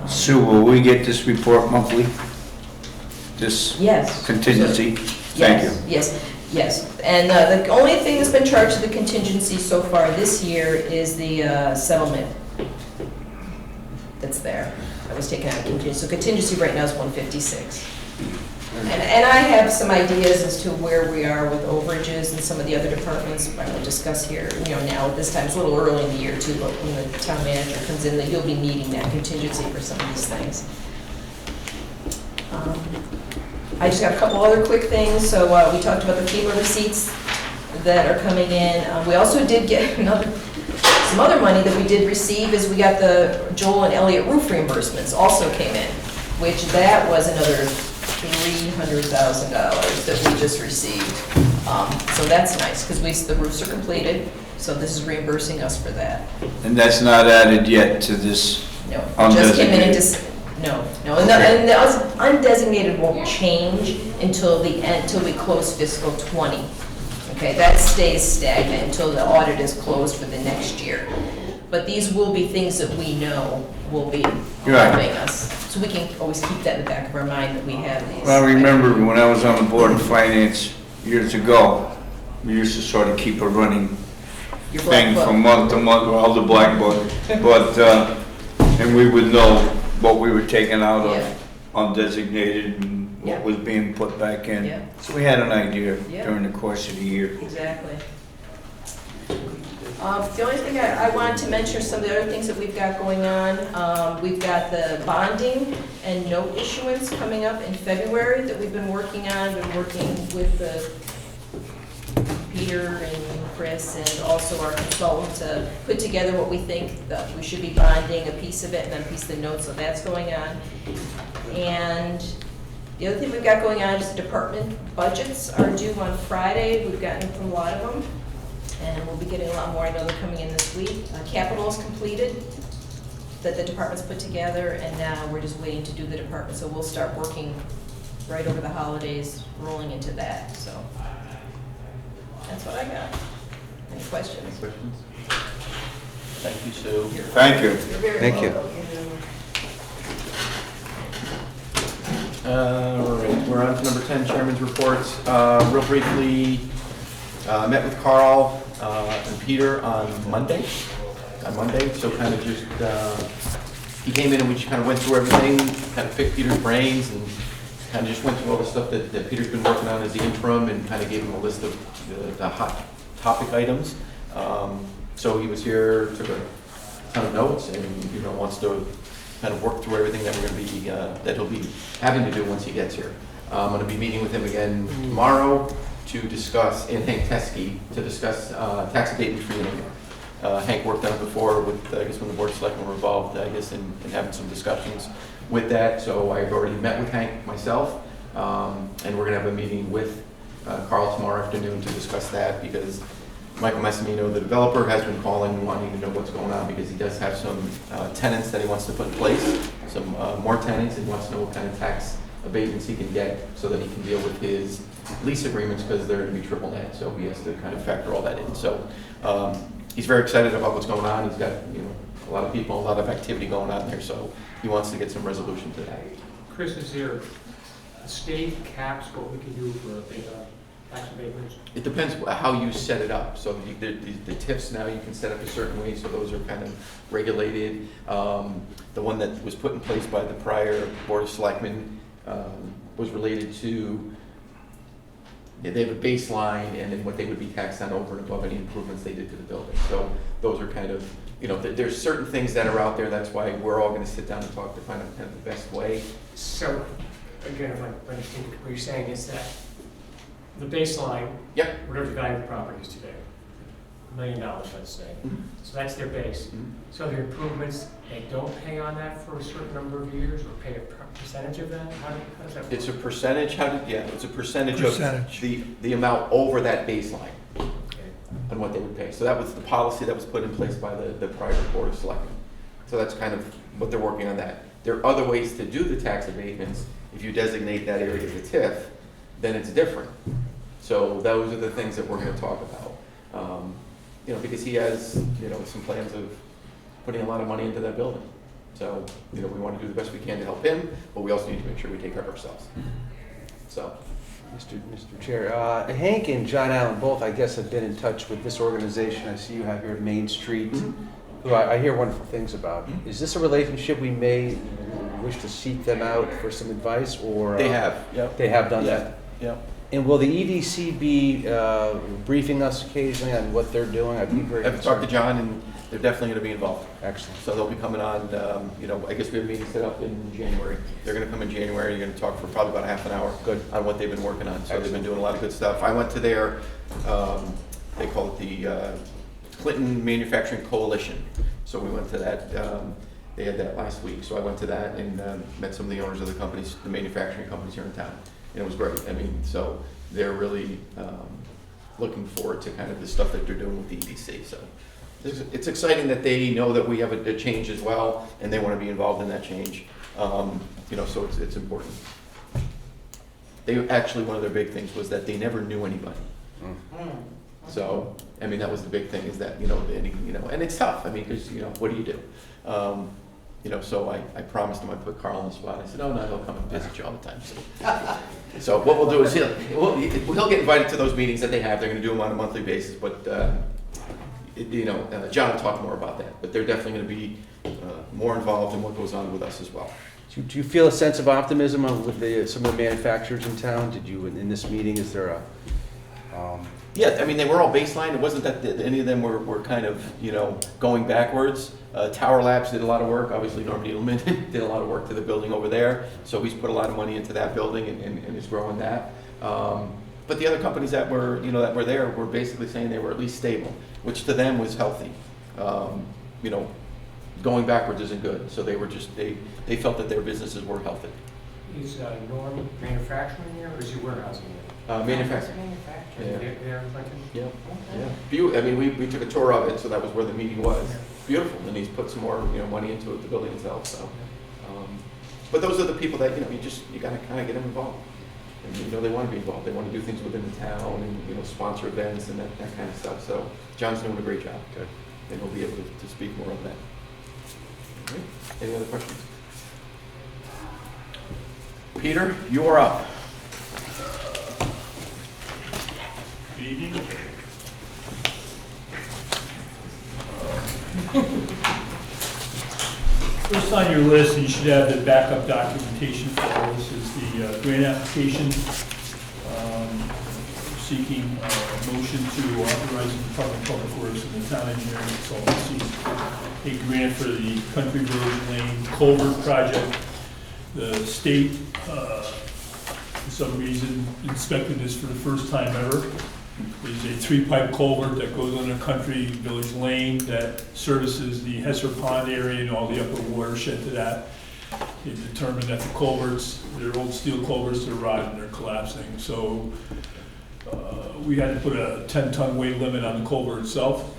Sue, will we get this report monthly? This Yes. contingency? Thank you. Yes, yes. And the only thing that's been charged to the contingency so far this year is the settlement that's there. That was taken out of contingency. So contingency right now is 156. And I have some ideas as to where we are with overages and some of the other departments I will discuss here, now at this time. It's a little early in the year too, but when the town manager comes in, that you'll be needing that contingency for some of these things. I just got a couple other quick things. So we talked about the FEMA receipts that are coming in. We also did get some other money that we did receive is we got the Joel and Elliott roof reimbursements also came in, which that was another $300,000 that we just received. So that's nice because the roofs are completed. So this is reimbursing us for that. And that's not added yet to this No, it just came in undesignated? no. And the undesignated won't change until we close fiscal 20. Okay, that stays stagnant until the audit is closed for the next year. But these will be things that we know will be helping us. So we can always keep that in the back of our mind that we have these. Well, I remember when I was on the Board of Finance years ago, we used to sort of keep a running Your black thing book. from month to month, well, the black book, but, and we would know what we were taking out Yeah. of undesignated and Yeah. what was being put back in. Yeah. So we had an idea Yeah. during the course of the year. Exactly. The only thing I wanted to mention are some of the other things that we've got going on. We've got the bonding and note issuance coming up in February that we've been working on. Been working with Peter and Chris and also our consultant to put together what we think that we should be bonding, a piece of it, and then a piece of the notes, so that's going on. And the other thing we've got going on is department budgets are due on Friday. We've gotten from a lot of them, and we'll be getting a lot more. I know they're coming in this week. Capital is completed, that the departments put together, and now we're just waiting to do the department. So we'll start working right over the holidays, rolling into that, so. That's what I got. Any questions? Questions? Thank you, Sue. Thank you. You're very Thank you. welcome. All right, we're on to number 10, Chairman's reports. Real briefly, met with Carl and Peter on Monday, so kind of just, he came in and we just kind of went through everything, kind of picked Peter's brains and kind of just went through all the stuff that Peter's been working on as the interim and kind of gave him a list of the hot topic items. So he was here, took a ton of notes and, wants to kind of work through everything that we're going to be, that he'll be having to do once he gets here. I'm going to be meeting with him again tomorrow to discuss, and Hank Teskey, to discuss tax abatement for Union. Hank worked on it before with, I guess, when the Board of Selectmen were involved, I guess, in having some discussions with that. So I've already met with Hank myself, and we're going to have a meeting with Carl tomorrow afternoon to discuss that because Michael Massimino, the developer, has been calling, wanting to know what's going on because he does have some tenants that he wants to put in place, some more tenants, and he wants to know what kind of tax abatements he can get so that he can deal with his lease agreements because they're going to be triple net, so he has to kind of factor all that in. So he's very excited about what's going on. He's got a lot of people, a lot of activity going on there, so he wants to get some resolution to that. Chris, is there a state caps what we can do for tax abatements? It depends how you set it up. So the TIFs now you can set up a certain way, so those are kind of regulated. The one that was put in place by the prior Board of Selectmen was related to, they have a baseline and then what they would be taxed on over and above any improvements they did to the building. So those are kind of, there's certain things that are out there. That's why we're all going to sit down and talk to find out kind of the best way. So, again, if I understand what you're saying is that the baseline, Yep. whatever the value of the property is today, $1 million, let's say. Mhm. So that's their base. Mhm. So the improvements, they don't pay on that for a certain number of years or pay a percentage of that? How does that work? It's a percentage, it's a percentage Percentage. of the amount over that baseline Okay. on what they would pay. So that was the policy that was put in place by the prior Board of Selectmen. So that's kind of what they're working on that. There are other ways to do the tax abatements If you designate that area as a TIF, then it's different. So those are the things that we're gonna talk about. You know, because he has, you know, some plans of putting a lot of money into that building. So, you know, we wanna do the best we can to help him, but we also need to make sure we take care of ourselves. So. Mr. Chair, Hank and John Allen both, I guess, have been in touch with this organization I see you have here, Main Street, who I hear wonderful things about. Is this a relationship we may wish to seek them out for some advice, or? They have, yep. They have done that? Yep. And will the EDC be briefing us occasionally on what they're doing? I'd be very I've talked to John, and they're definitely gonna be involved. Excellent. So they'll be coming on, you know, I guess we have a meeting set up in January. They're gonna come in January, you're gonna talk for probably about half an hour. Good. On what they've been working on. So they've been doing a lot of good stuff. I went to their, they call it the Clinton Manufacturing Coalition. So we went to that, they had that last week. So I went to that and met some of the owners of the companies, the manufacturing companies here in town. And it was great. I mean, so they're really looking forward to kind of the stuff that they're doing with the EDC. So it's exciting that they know that we have a change as well, and they want to be involved in that change. You know, so it's important. They actually, one of their big things was that they never knew anybody. So, I mean, that was the big thing, is that, you know, and it's tough. I mean, because, you know, what do you do? You know, so I promised him I'd put Carl on the spot. I said, oh, no, he'll come and visit you all the time. So what we'll do is he'll get invited to those meetings that they have. They're going to do them on a monthly basis, but you know, John will talk more about that. But they're definitely going to be more involved in what goes on with us as well. Do you feel a sense of optimism with some of the manufacturers in town? Did you, in this meeting, is there a? Yeah, I mean, they were all baseline. It wasn't that any of them were kind of, you know, going backwards. Tower Labs did a lot of work. Obviously, Norm Needleman did a lot of work to the building over there. So he's put a lot of money into that building and is growing that. But the other companies that were, you know, that were there were basically saying they were at least stable, which to them was healthy. You know, going backwards isn't good. So they were just, they felt that their businesses were healthy. Is Norm manufacturing here, or is he warehousing here? Manufacturing. Manufacturing, there in Clinton? Yeah. I mean, we took a tour of it, so that was where the meeting was. Beautiful, and he's put some more, you know, money into it, the building itself. So, but those are the people that, you know, you gotta kind of get them involved. And you know, they want to be involved. They want to do things within the town and, you know, sponsor events and that kind of stuff. So John's doing a great job. Good. And he'll be able to speak more on that. All right. Any other questions? Peter, you are up. Good evening. First on your list, and you should have the backup documentation for this, is the grant application seeking a motion to authorize the Department of Public Works and the Town Engineering Consultancy a grant for the Country Road Lane Culvert Project. The state, for some reason, inspected this for the first time ever. There's a 3-pipe culvert that goes under Country Village Lane that services the Hesser Pond area and all the upper watershed to that. They determined that the culverts, they're old steel culverts, they're rotting, they're collapsing. So we had to put a 10-ton weight limit on the culvert itself.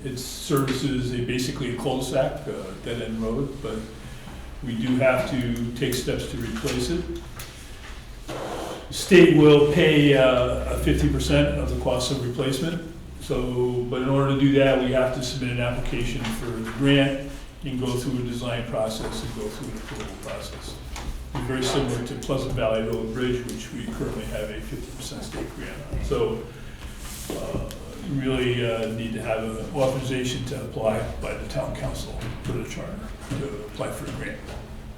It services basically a cul-de-sac, dead-end road, but we do have to take steps to replace it. State will pay 50% of the cost of replacement. So, but in order to do that, we have to submit an application for the grant and go through a design process and go through an approval process. It's very similar to Pleasant Valley Road Bridge, which we currently have a 50% state grant on. So, you really need to have an authorization to apply by the town council for the charter to apply for a grant.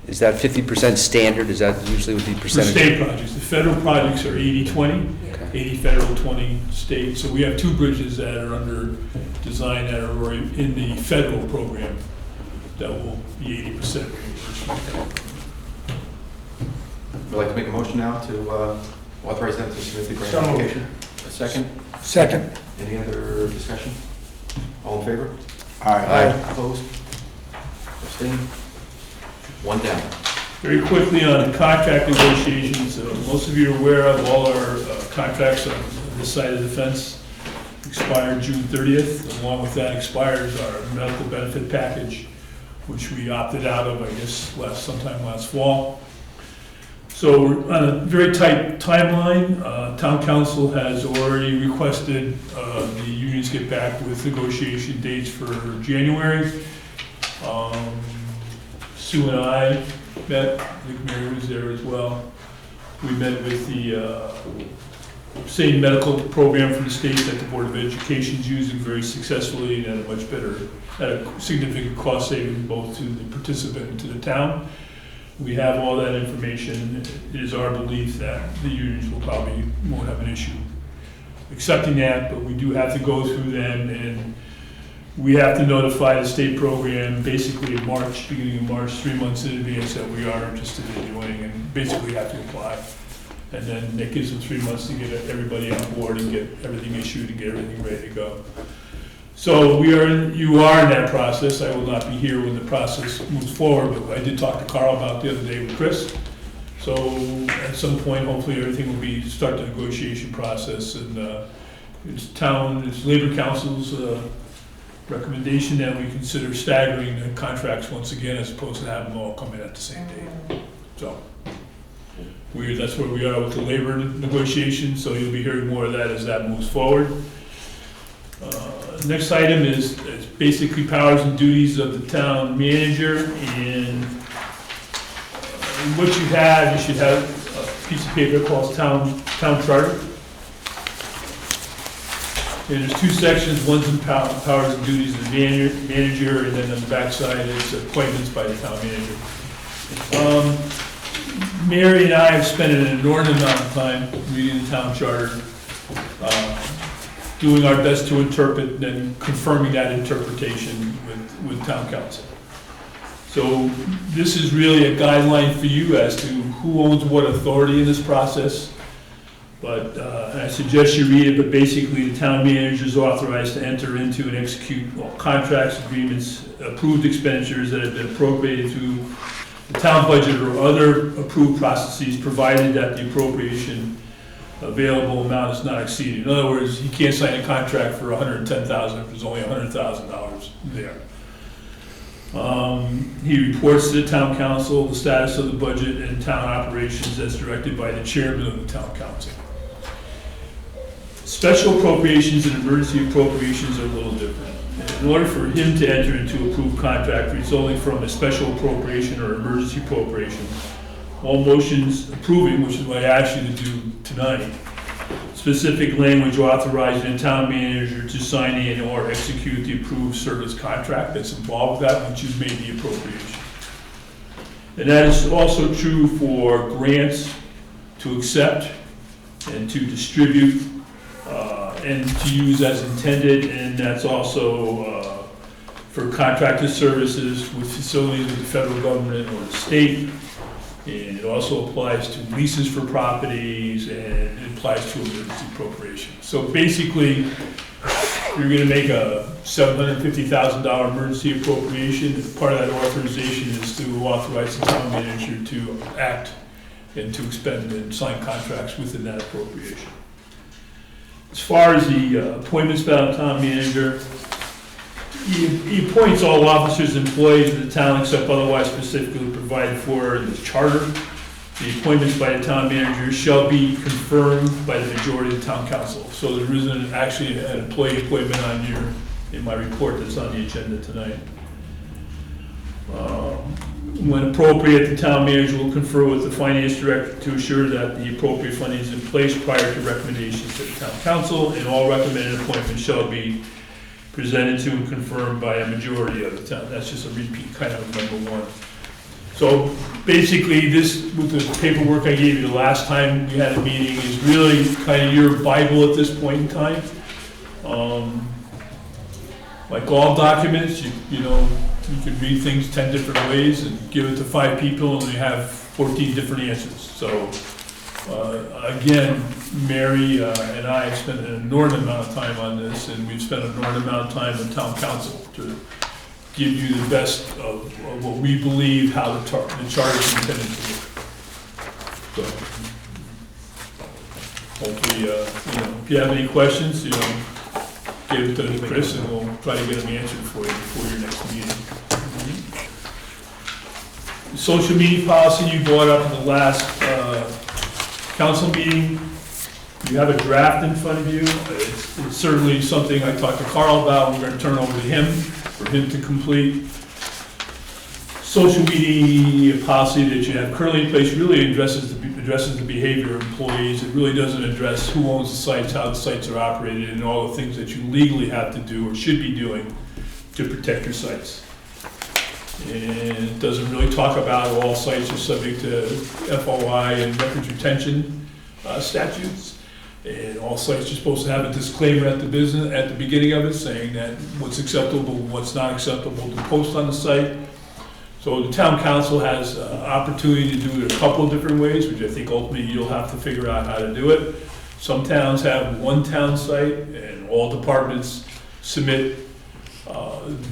Is that 50% standard? Is that usually what the For percentage? state projects, the federal projects are 80-20, 80 federal, 20 state. So we have 2 bridges that are under design that are already in the federal program that will be 80% reimbursement. Would you like to make a motion now to authorize them to submit the grant So moved. application? A second? Second. Any other discussion? All in favor? Aye. Opposed? Abstained? 1 down. Very quickly on contract negotiations, most of you are aware of all our contracts on this side of the fence expired June 30th. Along with that expires our medical benefit package, which we opted out of, I guess, sometime last fall. So we're on a very tight timeline. Town council has already requested the unions get back with negotiation dates for January. Sue and I met, I think Mary was there as well. We met with the same medical program from the state that the Board of Education is using very successfully and at a much better, at a significant cost saving both to the participant and to the town. We have all that information. It is our belief that the unions will probably won't have an issue accepting that, but we do have to go through them, and we have to notify the state program basically in March, beginning of March, 3 months in advance that we are interested in doing, and basically have to apply. And then that gives them 3 months to get everybody on board and get everything issued and get everything ready to go. So you are in that process. I will not be here when the process moves forward, but I did talk to Carl about the other day with Chris. So at some point, hopefully everything will start the negotiation process, and it's Labor Council's recommendation that we consider staggering the contracts once again as opposed to having them all come in at the same date. So that's where we are with the labor negotiations, so you'll be hearing more of that as that moves forward. Next item is basically powers and duties of the town manager, and what you should have a piece of paper called town charter. And there's 2 sections, one's in powers and duties of the manager, and then on the back side is appointments by the town manager. Mary and I have spent an inordinate amount of time reading the town charter, doing our best to interpret and confirming that interpretation with town council. So this is really a guideline for you as to who owns what authority in this process. But I suggest you read it, but basically the town manager is authorized to enter into and execute all contracts, agreements, approved expenditures that have been appropriated through the town budget or other approved processes, provided that the appropriation available amount is not exceeded. In other words, he can't sign a contract for $110,000 if there's only $100,000 there. He reports to the town council the status of the budget and town operations as directed by the chairman of the town council. Special appropriations and emergency appropriations are a little different. In order for him to enter into approved contract resulting from a special appropriation or emergency appropriation, all motions approving, which is what I asked you to do tonight, specific language authorizing the town manager to sign in or execute the approved service contract that's involved with that, which is made the appropriation. And that is also true for grants to accept and to distribute and to use as intended, and that's also for contracted services with facilities of the federal government or the state. And it also applies to leases for properties, and it applies to emergency appropriations. So basically, you're gonna make a $750,000 emergency appropriation. Part of that authorization is to authorize the town manager to act and to expend and sign contracts within that appropriation. As far as the appointments by the town manager, he appoints all officers and employees of the town except otherwise specifically provided for in the charter. The appointments by the town manager shall be confirmed by the majority of the town council. So there isn't actually an employee appointment in my report that's on the agenda tonight. When appropriate, the town manager will confer with the finance director to assure that the appropriate funding is in place prior to recommendations to the town council, and all recommended appointments shall be presented to and confirmed by a majority of the town. That's just a repeat, kind of number 1. So basically, this, with the paperwork I gave you the last time we had a meeting, is really kind of your Bible at this point in time. Like all documents, you know, you can read things 10 different ways and give it to 5 people and they have 14 different answers. So again, Mary and I have spent an inordinate amount of time on this, and we've spent an inordinate amount of time with town council to give you the best of what we believe how the charter is intended to work. So hopefully, you know, if you have any questions, you know, give it to Chris and we'll try to get them answered for you before your next meeting. The social media policy you brought up in the last council meeting, you have a draft in front of you. It's certainly something I talked to Carl about. We're gonna turn over to him for him to complete. Social media policy that you have currently in place really addresses the behavior of employees. It really doesn't address who owns the sites, how the sites are operated, and all the things that you legally have to do or should be doing to protect your sites. And it doesn't really talk about all sites are subject to FOI and records retention statutes. And all sites are supposed to have a disclaimer at the beginning of it, saying that what's acceptable, what's not acceptable to post on the site. So the town council has opportunity to do it a couple of different ways, which I think ultimately you'll have to figure out how to do it. Some towns have one town site, and all departments submit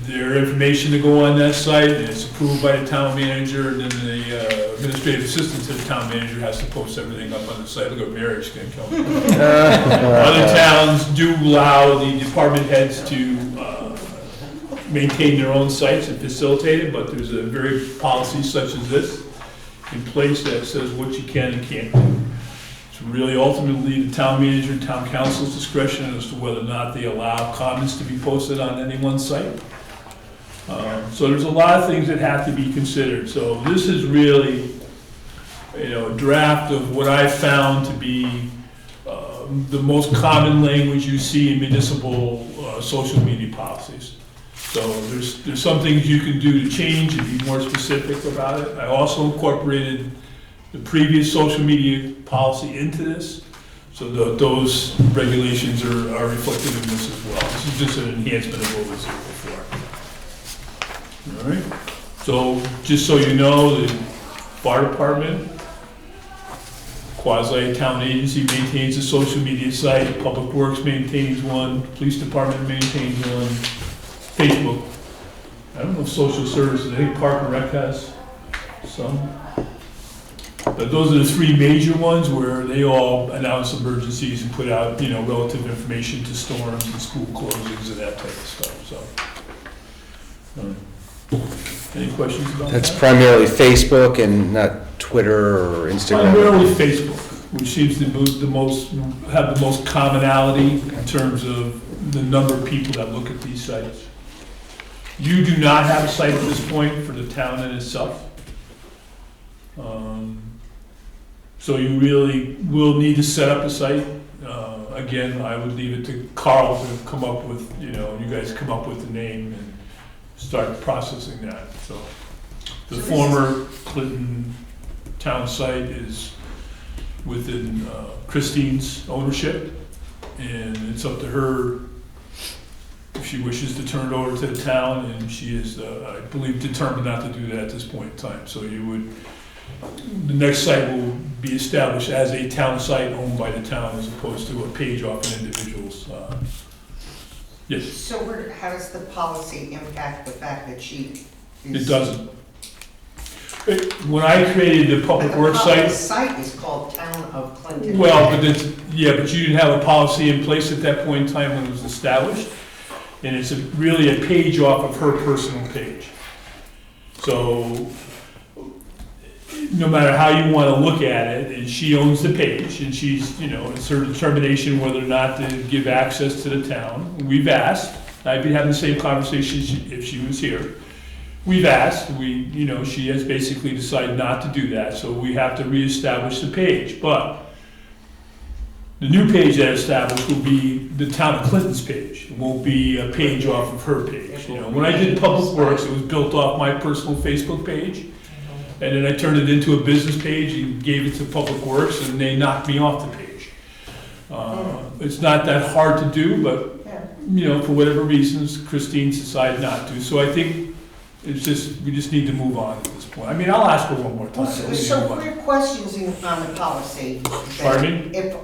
their information to go on that site, and it's approved by the town manager, and then the administrative assistant to the town manager has to post everything up on the site. Look at Mary's gonna kill me. Other towns do allow the department heads to maintain their own sites and facilitate it, but there's a very policy such as this in place that says what you can and can't do. It's really ultimately the town manager and town council's discretion as to whether or not they allow comments to be posted on any one site. So there's a lot of things that have to be considered. So this is really, a draft of what I found to be the most common language you see in municipal social media policies. So there's some things you can do to change and be more specific about it. I also incorporated the previous social media policy into this, so that those regulations are reflected in this as well. This is just an enhancement of what was here before. All right. So just so you know, the fire department, quasi-town agency, maintains a social media site. Public Works maintains one. Police department maintains one. Facebook. I don't know if social services, I think Park and Rec has some. But those are the three major ones where they all announce emergencies and put out, relative information to storms and school closings and that type of stuff, so. Any questions about that? That's primarily Facebook and not Twitter or Instagram? Primarily Facebook, which seems to have the most commonality in terms of the number of people that look at these sites. You do not have a site at this point for the town in itself. So you really will need to set up a site. Again, I would leave it to Carl to come up with, you guys come up with the name and start processing that. So the former Clinton town site is within Christine's ownership, and it's up to her if she wishes to turn it over to the town, and she is, I believe, determined not to do that at this point in time. So the next site will be established as a town site owned by the town as opposed to a page off an individual's. Yes? So how does the policy impact the fact that she is? It doesn't. When I created the public works site. The site is called Town of Clinton. Well, but but you didn't have a policy in place at that point in time when it was established. And it's really a page off of her personal page. So no matter how you want to look at it, and she owns the page, and she's, it's her determination whether or not to give access to the town. We've asked, I'd be having the same conversation if she was here. We've asked, she has basically decided not to do that, so we have to reestablish the page. But the new page that established will be the town of Clinton's page. It won't be a page off of her page. When I did Public Works, it was built off my personal Facebook page. And then I turned it into a business page and gave it to Public Works, and they knocked me off the page. It's not that hard to do, but, for whatever reasons, Christine's decided not to. So I think we just need to move on at this point. I mean, I'll ask her one more time. So quick questions on the policy. Pardon me? If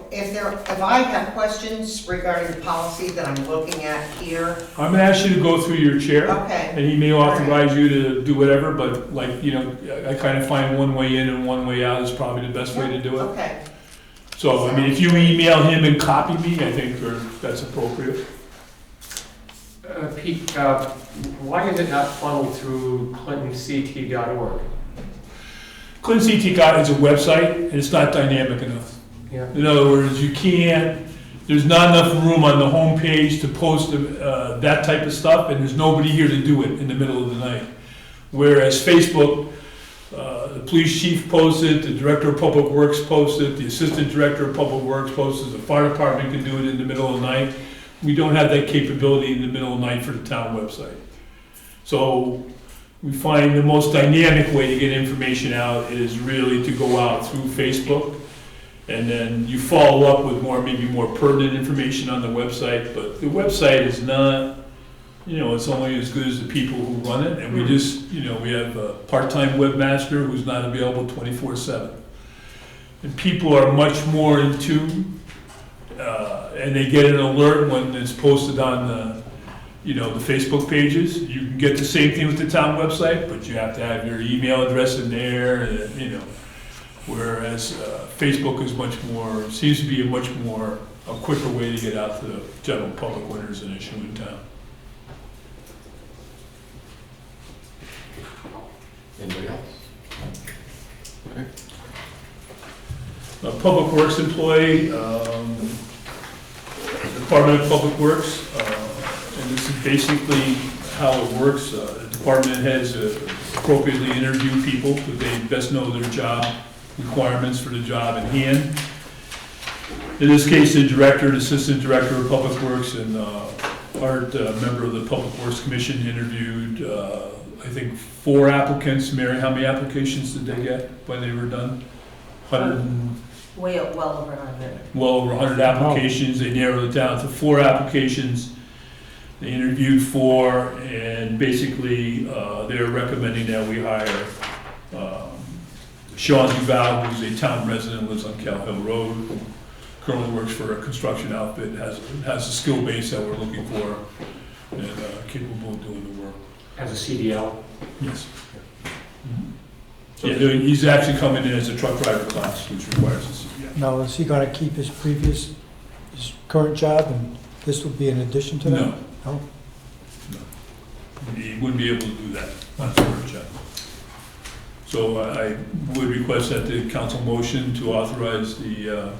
I have questions regarding the policy that I'm looking at here. I'm gonna ask you to go through your chair. Okay. And he may authorize you to do whatever, but I kind of find one way in and one way out is probably the best way to do it. Okay. So, if you email him and copy me, I think that's appropriate. Pete, why is it not funneled through clintonct.org? ClintonCT is a website, and it's not dynamic enough. Yeah. In other words, you can't, there's not enough room on the homepage to post that type of stuff, and there's nobody here to do it in the middle of the night. Whereas Facebook, the police chief posts it, the director of public works posts it, the assistant director of public works posts it, the fire department can do it in the middle of the night. We don't have that capability in the middle of the night for the town website. So we find the most dynamic way to get information out is really to go out through Facebook. And then you follow up with maybe more pertinent information on the website, but the website is not, it's only as good as the people who run it, and we just, we have a part-time webmaster who's not available 24/7. And people are much more in tune, and they get an alert when it's posted on the Facebook pages. You can get the same thing with the town website, but you have to have your email address in there, and, whereas Facebook is seems to be a quicker way to get out to the general public when there's an issue in town. Anybody else? Okay. A Public Works employee, Department of Public Works, and this is basically how it works. The department heads appropriately interview people so they best know their job requirements for the job at hand. In this case, the director, the assistant director of Public Works, and Art, member of the Public Works Commission, interviewed, I think, 4 applicants. Mary, how many applications did they get when they were done? 100 Well over 100. Well over 100 applications. They narrowed it down to 4 applications. They interviewed 4, and basically they're recommending that we hire Sean Duval, who's a town resident, lives on Cal Hill Road, currently works for a construction outfit, has a skill base that we're looking for, and capable of doing the work. As a CDL? Yes. Yeah, he's actually coming in as a truck driver class, which requires a CDL. Now, is he going to keep his current job, and this will be in addition to that? No. No? He wouldn't be able to do that on his current job. So I would request that the council motion to authorize the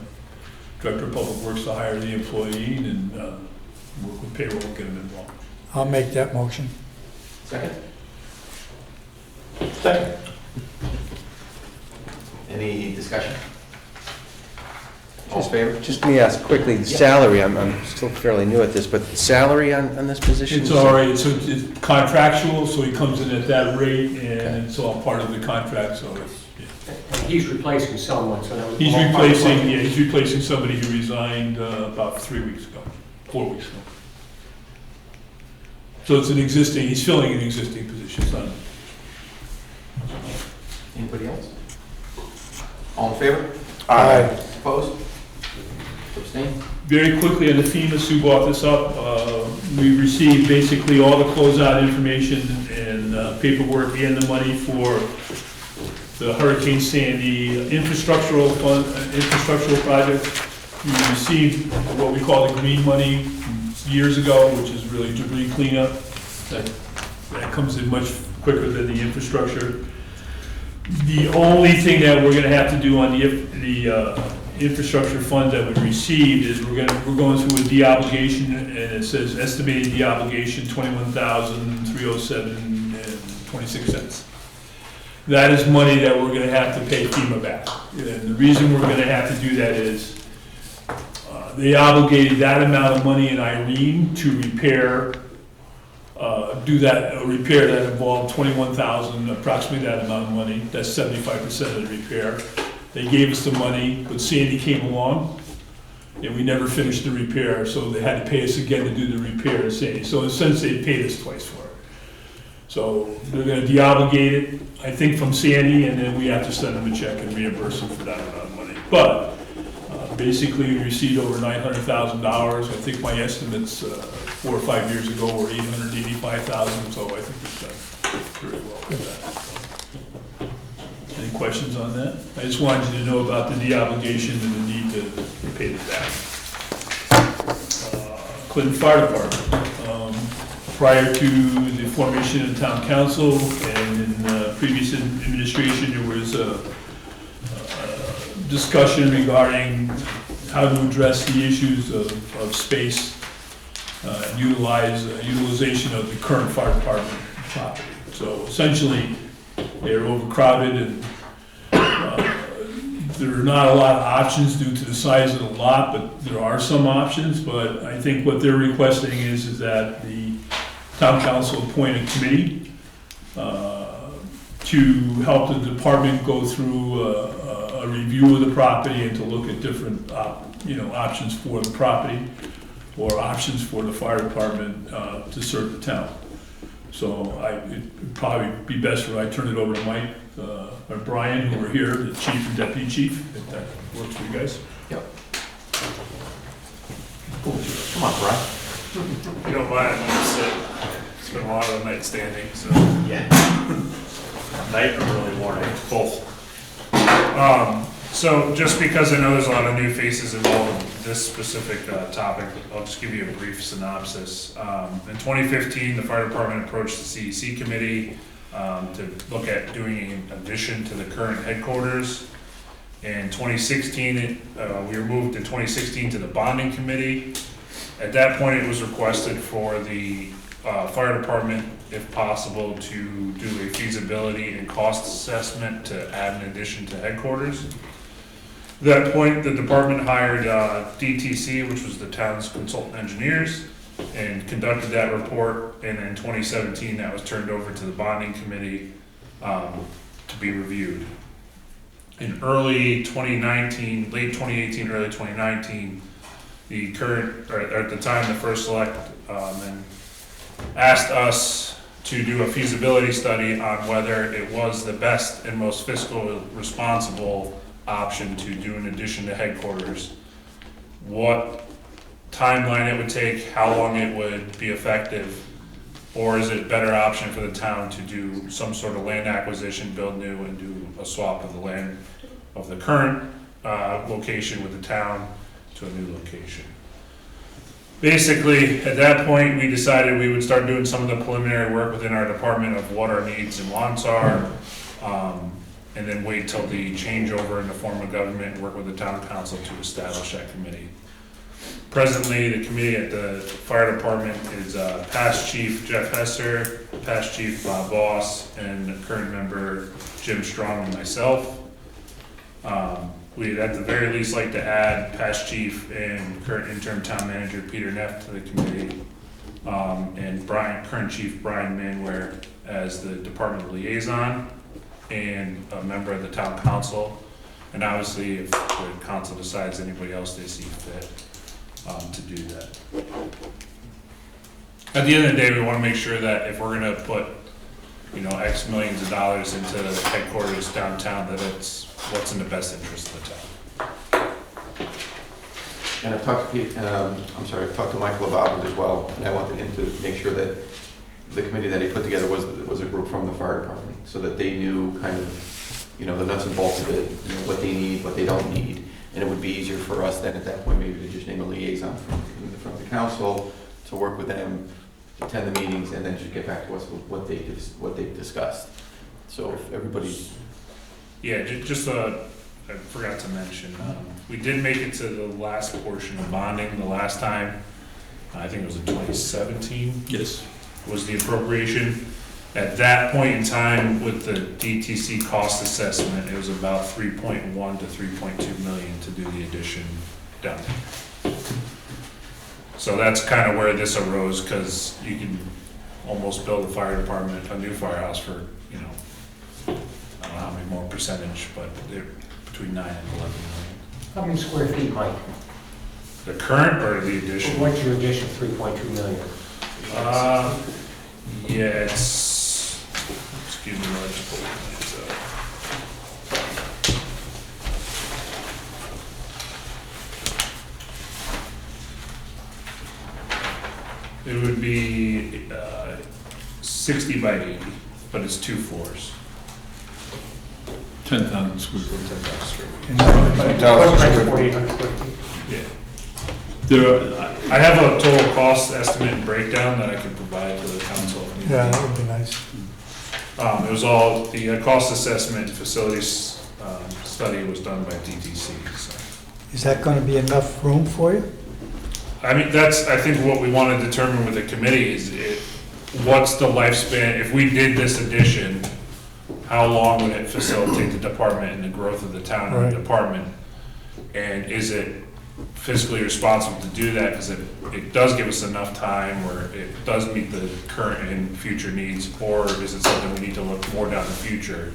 Director of Public Works to hire the employee and work with payroll, get him involved. I'll make that motion. Second? Second. Any discussion? All in favor? Just let me ask quickly, the salary, I'm still fairly new at this, but salary on this position? It's all right, so it's contractual, so he comes in at that rate, and it's all part of the contract, so it's, yeah. He's replacing someone, so that was. He's replacing somebody who resigned about 3 weeks ago, 4 weeks ago. So it's he's filling an existing position, it's not. Anybody else? All in favor? Aye. Opposed? Abstain? Very quickly on the FEMA, Sue brought this up, we received basically all the closeout information and paperwork and the money for the Hurricane Sandy infrastructural project. We received what we call the green money years ago, which is really debris cleanup. That comes in much quicker than the infrastructure. The only thing that we're gonna have to do on the infrastructure fund that we received is we're going through a de-obligation, and it says estimated de-obligation $21,307.26. That is money that we're gonna have to pay FEMA back. And the reason we're gonna have to do that is they obligated that amount of money in Irene to repair, repair that involved $21,000, approximately that amount of money. That's 75% of the repair. They gave us the money, but Sandy came along, and we never finished the repair, so they had to pay us again to do the repair of Sandy. So in a sense, they paid us twice for it. So they're gonna de-obligate it, I think, from Sandy, and then we have to send them a check and reimburse them for that amount of money. But basically, we received over $900,000. I think my estimates 4 or 5 years ago were $885,000, so I think we've done very well with that. Any questions on that? I just wanted you to know about the de-obligation and the need to pay it back. Clinton Fire Department. Prior to the formation of the town council and in the previous administration, there was discussion regarding how to address the issues of space, and utilization of the current fire department property. So essentially, they're overcrowded and there are not a lot of options due to the size of the lot, but there are some options. But I think what they're requesting is that the town council appoint a committee to help the department go through a review of the property and to look at different, options for the property or options for the fire department to serve the town. So it'd probably be best if I turn it over to Mike or Brian, who are here, the chief and deputy chief, if that works for you guys. Yep. Come on, Brian. If you don't mind, I'm gonna sit. It's been a lot of the night standing, so. Yeah. Night or early morning? Both. So just because I know there's a lot of new faces involved in this specific topic, I'll just give you a brief synopsis. In 2015, the fire department approached the CEC committee to look at doing an addition to the current headquarters. In 2016, we were moved in 2016 to the bonding committee. At that point, it was requested for the fire department, if possible, to do a feasibility and cost assessment to add an addition to headquarters. At that point, the department hired DTC, which was the town's consultant engineers, and conducted that report. And in 2017, that was turned over to the bonding committee to be reviewed. In early 2019, late 2018, early 2019, the current, or at the time, the first select and asked us to do a feasibility study on whether it was the best and most fiscally responsible option to do an addition to headquarters, what timeline it would take, how long it would be effective, or is it a better option for the town to do some sort of land acquisition, build new, and do a swap of the land of the current location with the town to a new location. Basically, at that point, we decided we would start doing some of the preliminary work within our department of what our needs and wants are, and then wait till the changeover in the form of government and work with the town council to establish that committee. Presently, the committee at the fire department is past chief Jeff Hesser, past chief Bob Voss, and current member Jim Strong and myself. We'd at the very least like to add past chief and current interim town manager Peter Neff to the committee, and current chief Brian Manware as the department liaison and a member of the town council. And obviously, if the council decides anybody else they see fit to do that. At the end of the day, we want to make sure that if we're going to put, X millions of dollars into the headquarters downtown, that it's what's in the best interest of the town. And I've talked to I've talked to Michael about it as well, and I wanted him to make sure that the committee that he put together was a group from the fire department, so that they knew kind of, the nuts and bolts of it, what they need, what they don't need. And it would be easier for us then at that point maybe to just name a liaison from the council to work with them, attend the meetings, and then just get back to us with what they've discussed. So if everybody... Yeah, just I forgot to mention, we did make it to the last portion of bonding the last time. I think it was in 2017. Yes. Was the appropriation. At that point in time, with the DTC cost assessment, it was about 3.1 to 3.2 million to do the addition down there. So that's kind of where this arose, because you can almost build a fire department, a new firehouse for, I don't know how many more percentage, but they're between 9 and 11 million. How many square feet, Mike? The current or the addition? What's your addition, 3.2 million? Yeah, it's, excuse me, I'll just pull it. It would be 60 by 80, but it's 2 floors. 10,000 square feet. 10,000 square feet. 4,800 square feet. Yeah. I have a total cost estimate and breakdown that I can provide to the council. Yeah, that would be nice. It was all, the cost assessment, facilities study was done by DTC, so. Is that gonna be enough room for you? I mean, that's, I think what we want to determine with the committee is what's the lifespan, if we did this addition, how long would it facilitate the department and the growth of the town and the department? And is it fiscally responsible to do that, because it does give us enough time, or it does meet the current and future needs, or is it something we need to look more down the future?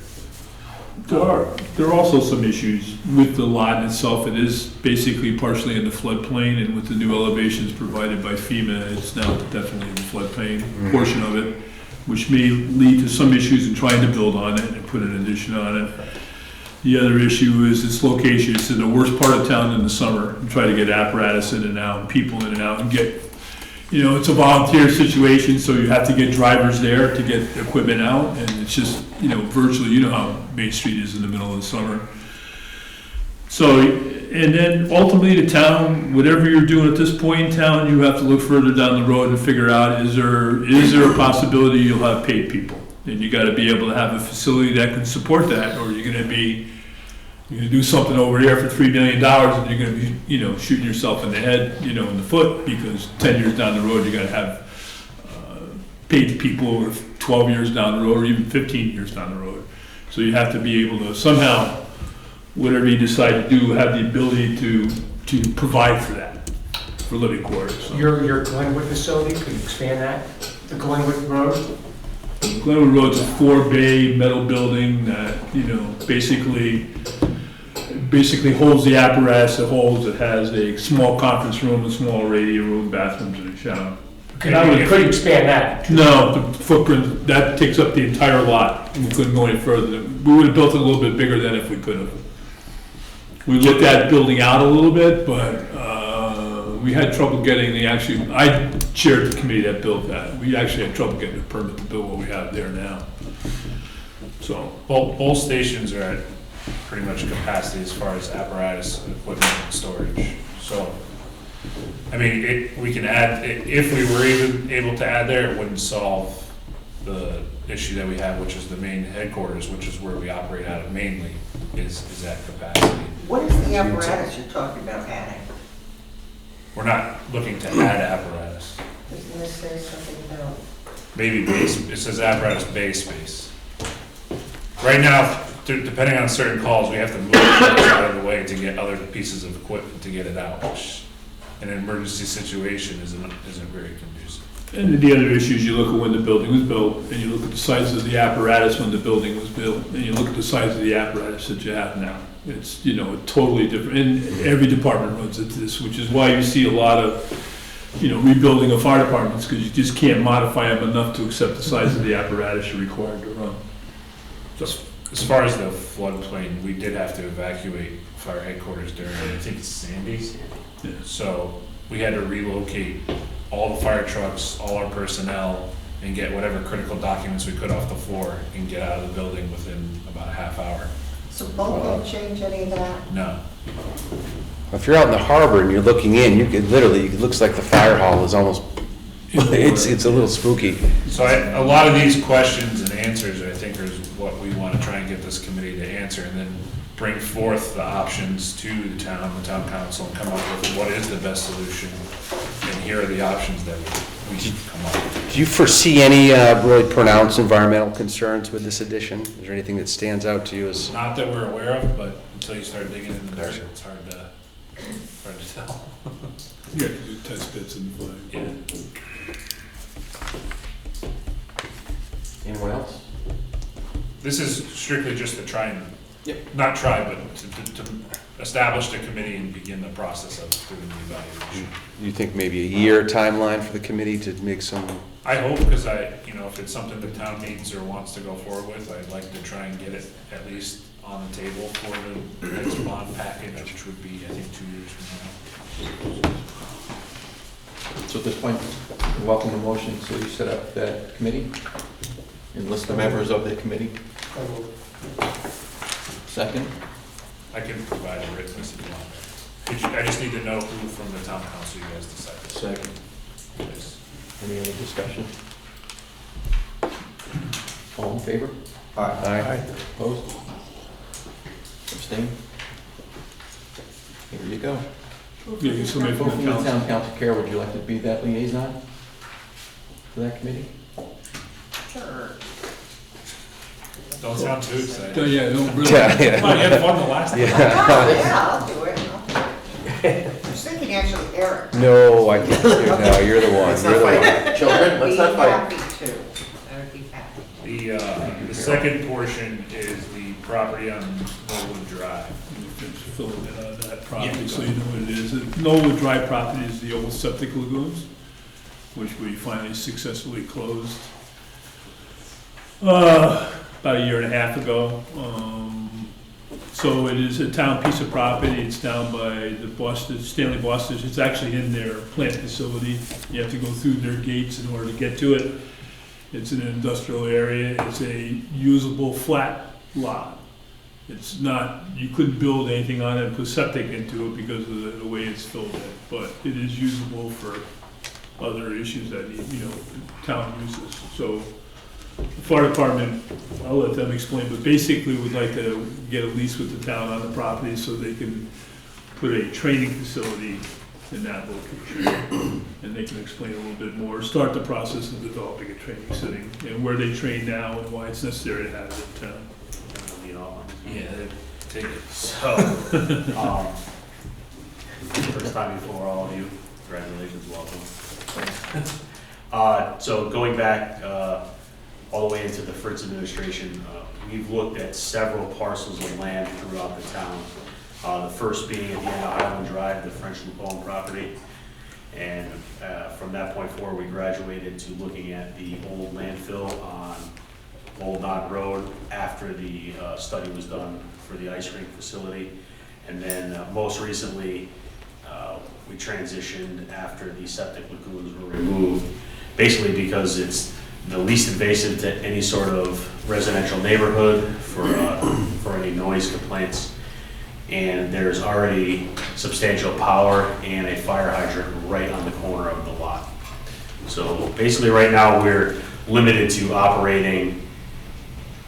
There are also some issues with the lot itself. It is basically partially in the floodplain, and with the new elevations provided by FEMA, it's now definitely in the floodplain portion of it, which may lead to some issues in trying to build on it and put an addition on it. The other issue is its location. It's in the worst part of town in the summer, and try to get apparatus in and out, and people in and out, and get, it's a volunteer situation, so you have to get drivers there to get equipment out, and it's just, virtually, how Main Street is in the middle of the summer. So, and then ultimately the town, whatever you're doing at this point in town, you have to look further down the road and figure out, is there a possibility you'll have paid people? And you gotta be able to have a facility that can support that, or you're gonna do something over here for $3 million, and you're gonna be, shooting yourself in the head, in the foot, because 10 years down the road, you gotta have paid people over 12 years down the road, or even 15 years down the road. So you have to be able to somehow, whatever you decide to do, have the ability to provide for that, for living quarters. So. Your Glenwood facility, could you expand that? The Glenwood Road? Glenwood Road's a 4-bay metal building that, basically holds the apparatus it has a small conference room, a small radio room, bathrooms, and a shower. Could you expand that? No, the footprint, that takes up the entire lot. We couldn't go any further. We would have built it a little bit bigger than if we could have. We looked at building out a little bit, but we had trouble getting I chaired the committee that built that. We actually had trouble getting a permit to build what we have there now. So. Both stations are at pretty much capacity as far as apparatus, equipment, and storage. So, I mean, we can add, if we were even able to add there, it wouldn't solve the issue that we have, which is the main headquarters, which is where we operate out of mainly, is at capacity. What is the apparatus you're talking about adding? We're not looking to add apparatus. Doesn't this say something about? Maybe base, it says apparatus bay space. Right now, depending on certain calls, we have to move it out of the way to get other pieces of equipment to get it out, which in an emergency situation isn't very conducive. And the other issue is you look at when the building was built, and you look at the size of the apparatus when the building was built, and you look at the size of the apparatus that you have now. It's, totally different, and every department runs into this, which is why you see a lot of, rebuilding of fire departments, because you just can't modify them enough to accept the size of the apparatus you're required to run. Just as far as the floodplain, we did have to evacuate fire headquarters during, I think it's Sandy's. Yeah. So we had to relocate all the fire trucks, all our personnel, and get whatever critical documents we could off the floor and get out of the building within about a half hour. So Bo won't change any of that? No. If you're out in the harbor and you're looking in, you could literally, it looks like the fire hall is almost, it's a little spooky. So a lot of these questions and answers, I think, are what we want to try and get this committee to answer, and then bring forth the options to the town council, and come up with what is the best solution, and here are the options that we should come up with. Do you foresee any really pronounced environmental concerns with this addition? Is there anything that stands out to you as? Not that we're aware of, but until you start digging in the dirt, it's hard to tell. You have to do test bits and flag. Yeah. Anyone else? This is strictly just to try and, Yep. not try, but to establish the committee and begin the process of doing the evaluation. You think maybe a year timeline for the committee to make some? I hope, because if it's something the town needs or wants to go forward with, I'd like to try and get it at least on the table for the next bond package, which would be, I think, 2 years from now. So at this point, we welcome the motion to set up that committee and list the members of the committee. Second? I can provide a written list if you want. I just need to know who from the town council you guys decided. Second. Yes. Any other discussion? All in favor? Aye. Opposed? Abstain? Here you go. Yeah, you submit from From the the council. town council care, would you like to be that liaison for that committee? Sure. Don't sound too excited. Yeah, don't really. Yeah, Come on, you had fun the last time. Yeah, I'll do it. I was thinking actually Eric. No, I think, no, you're the one, Let's you're not the one. fight, children, let's not Be fight. happy to. I would be happy. The second portion is the property on Norwood Drive. Just fill in that property, so you know what it is. The Knollwood Drive property is the old septic lagoons, which we finally successfully closed about a year and a half ago. So it is a town piece of property. It's down by the Boston, Stanley Boston's. It's actually in their plant facility. You have to go through their gates in order to get to it. It's in an industrial area. It's a usable flat lot. It's not, you couldn't build anything on it, put septic into it because of the way it's filled in. But it is usable for other issues that need, town uses. So the fire department, I'll let them explain, but basically would like to get a lease with the town on the property so they can put a training facility in that location. And they can explain a little bit more, start the process of developing a training setting and where they train now and why it's necessary to have it in town. Yeah, take it. So, first time before all of you, congratulations, welcome. So going back all the way into the Fritz administration, we've looked at several parcels of land throughout the town. The first being at the end of Highland Drive, the French Lupone property. And from that point forward, we graduated to looking at the old landfill on Old Knott Road after the study was done for the ice rink facility. And then most recently, we transitioned after the septic lagoons were removed, basically because it's the least invasive to any sort of residential neighborhood for any noise complaints. And there's already substantial power and a fire hydrant right on the corner of the lot. So basically right now we're limited to operating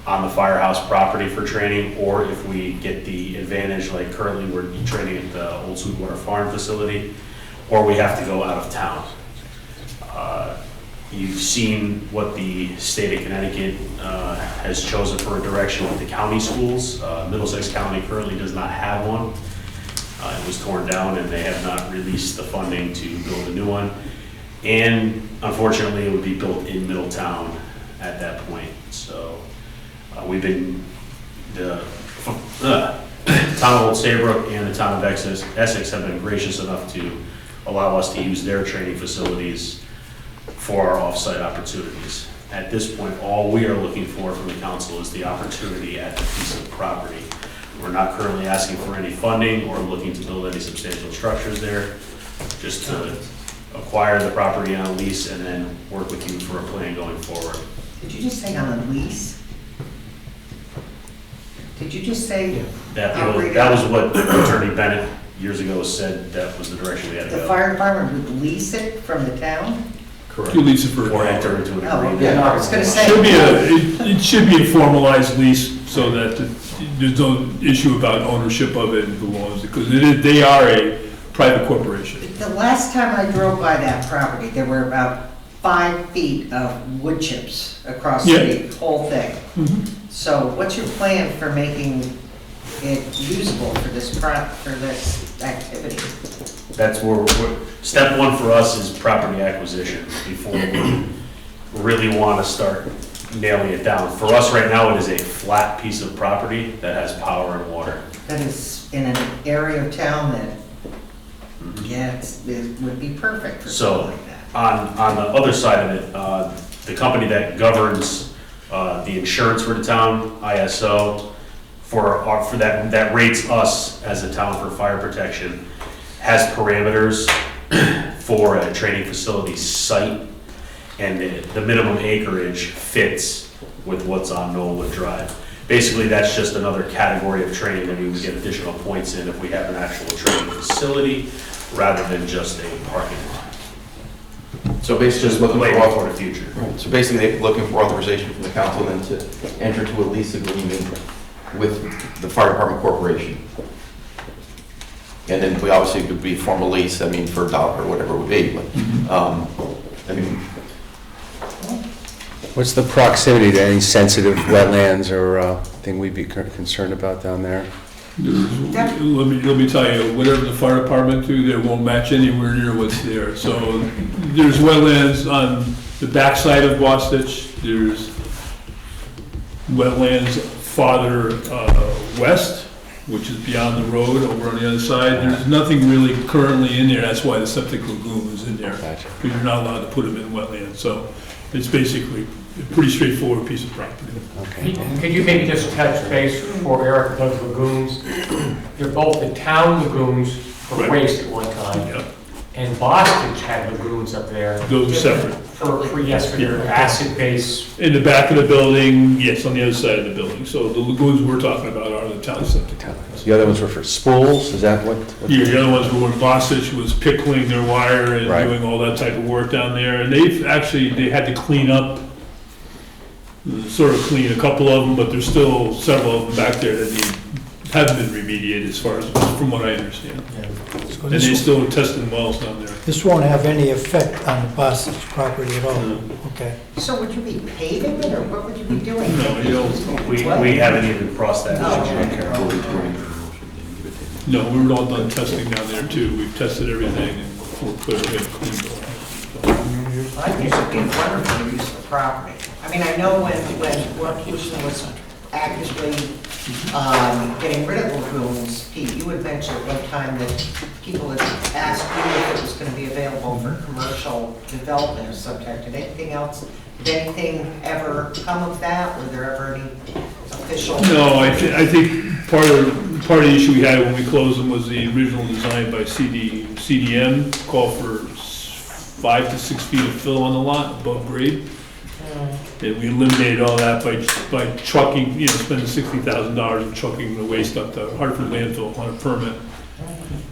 on the firehouse property for training, or if we get the advantage, like currently we're training at the Old Sweetwater Farm facility, or we have to go out of town. You've seen what the state of Connecticut has chosen for a direction with the county schools. Middlesex County currently does not have one. It was torn down and they have not released the funding to build a new one. And unfortunately, it would be built in Middletown at that point. So we've been, the town of Old Saybrook and the town of Essex have been gracious enough to allow us to use their training facilities for our off-site opportunities. At this point, all we are looking for from the council is the opportunity at the piece of property. We're not currently asking for any funding or looking to build any substantial structures there, just to acquire the property on a lease and then work with you for a plan going forward. Did you just say on a lease? Did you just say? That was what Attorney Bennett years ago said that was the direction we had to The go. fire department would lease it from the town? You lease it for. Or enter into an Oh, agreement. okay, I was gonna say. It should be a formalized lease so that there's no issue about ownership of it and who owns it, because they are a private corporation. The last time I drove by that property, there were about 5 feet of wood chips across Yeah. the whole thing. So what's your plan for making it usable for this activity? That's where, step one for us is property acquisition before we really want to start nailing it down. For us right now, it is a flat piece of property that has power and water. That is in an area of town that, yeah, it would be perfect for something like that. On the other side of it, the company that governs the insurance for the town, ISO, for that rates us as a town for fire protection, has parameters for a training facility site, and the minimum acreage fits with what's on Knollwood Drive. Basically, that's just another category of training that we would get additional points in if we have an actual training facility rather than just a parking lot. So basically, just looking Way for for the future. Right, so basically, they're looking for authorization from the council then to enter into a lease agreement with the Fire Department Corporation. And then we obviously it would be a formal lease, I mean, for a dollar or whatever it would be, but, I mean, What's the proximity to any sensitive wetlands or thing we'd be concerned about down there? Let me tell you, whatever the fire department do, they won't match anywhere near what's there. So there's wetlands on the backside of Bostitch, there's wetlands farther west, which is beyond the road over on the other side. There's nothing really currently in there, that's why the septic lagoon is in there. Gotcha. Because you're not allowed to put them in wetlands, so it's basically a pretty straightforward piece of property. Okay. Could you maybe just touch base for Eric, those lagoons? They're both the town lagoons for Right. waste at one time, Yep. and Boston had lagoons up there. Those are separate. For yes, for your acid base. In the back of the building, yes, on the other side of the building. So the lagoons we're talking about are the town septic. The other ones were for spools, is that what? Yeah, the other ones were when Bostitch was pickling their wire and Right. doing all that type of work down there. And they had to clean up, sort of clean a couple of them, but there's still several of them back there that haven't been remediated as far as, from what I understand. So And they this, still testing wells down there. this won't have any effect on the Boston property at all? Okay. So would you be paving it, or what would you be doing? No, you don't. We haven't even crossed that Oh, line yet, okay. Carol. No, we were all done testing down there too. We've tested everything and we're clear, we have cleaned it all. I think it'd be wonderful use of the property. I mean, I know when Washington was actively getting rid of lagoons, Pete, you had mentioned at one time that people had asked you if it was going to be available for commercial development or subject. Did anything else, did anything ever come of that? Were there ever any official? No, I think part of the issue we had when we closed them was the original design by CDM called for 5 to 6 feet of fill on the lot above grade. And we eliminated all that by trucking, spending $60,000 and trucking the waste up to Hartford landfill on a permit,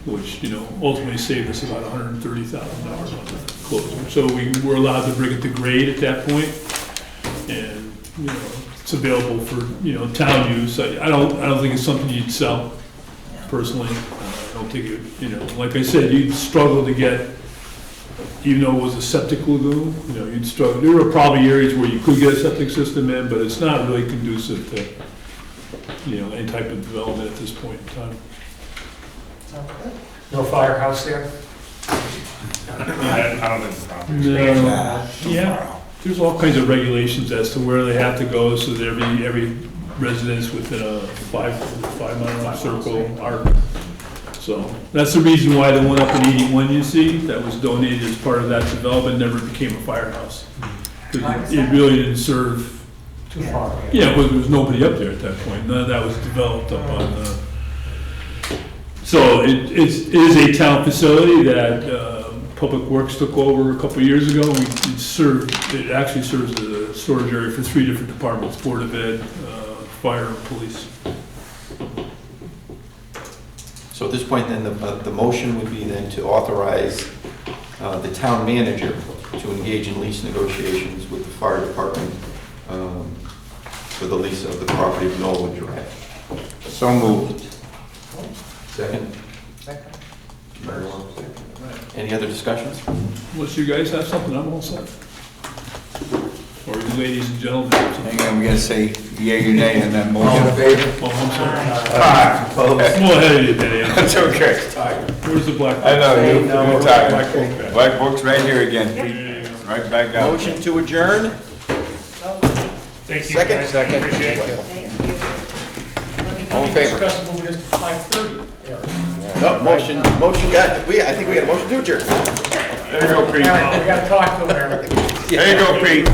which, ultimately saved us about $130,000 on the closure. So we were allowed to bring it to grade at that point, and, it's available for, town use. I don't think it's something you'd sell personally. I don't think it, like I said, you'd struggle to get, even though it was a septic lagoon, you'd struggle. There were probably areas where you could get a septic system in, but it's not really conducive to, any type of development at this point in time. No firehouse there? I don't think the property. No, yeah, there's all kinds of regulations as to where they have to go, so that every residence within a 5 mile circle are. So that's the reason why the one up in 81, you see, that was donated as part of that development, never became a firehouse. 'Cause it really didn't serve, Too far. there was nobody up there at that point. None of that was developed up on the. So it is a town facility that Public Works took over a couple of years ago. It actually serves as a storage area for 3 different departments: Board of Ed, Fire, and Police. so at this point then, the motion would be then to authorize the town manager to engage in lease negotiations with the fire department for the lease of the property of Norwood Drive. So moved. Second? Very well. Any other discussions? Unless you guys have something, I'm all set. Or you ladies and gentlemen. Hang on, we gotta say yea or nay on that motion. Oh, I'm sorry. I'm a little ahead of you, Danny. That's okay. Where's the black? I know, you're Black tired. book. Black book's right here again. Right back down. Motion to adjourn? Thank you. Second. guys. Second. Appreciate it. All in favor? Discuss move this to 5:30. No, motion got, I think we got a motion to adjourn. There you go, Pete. We gotta talk to him, Eric. There you go, Pete.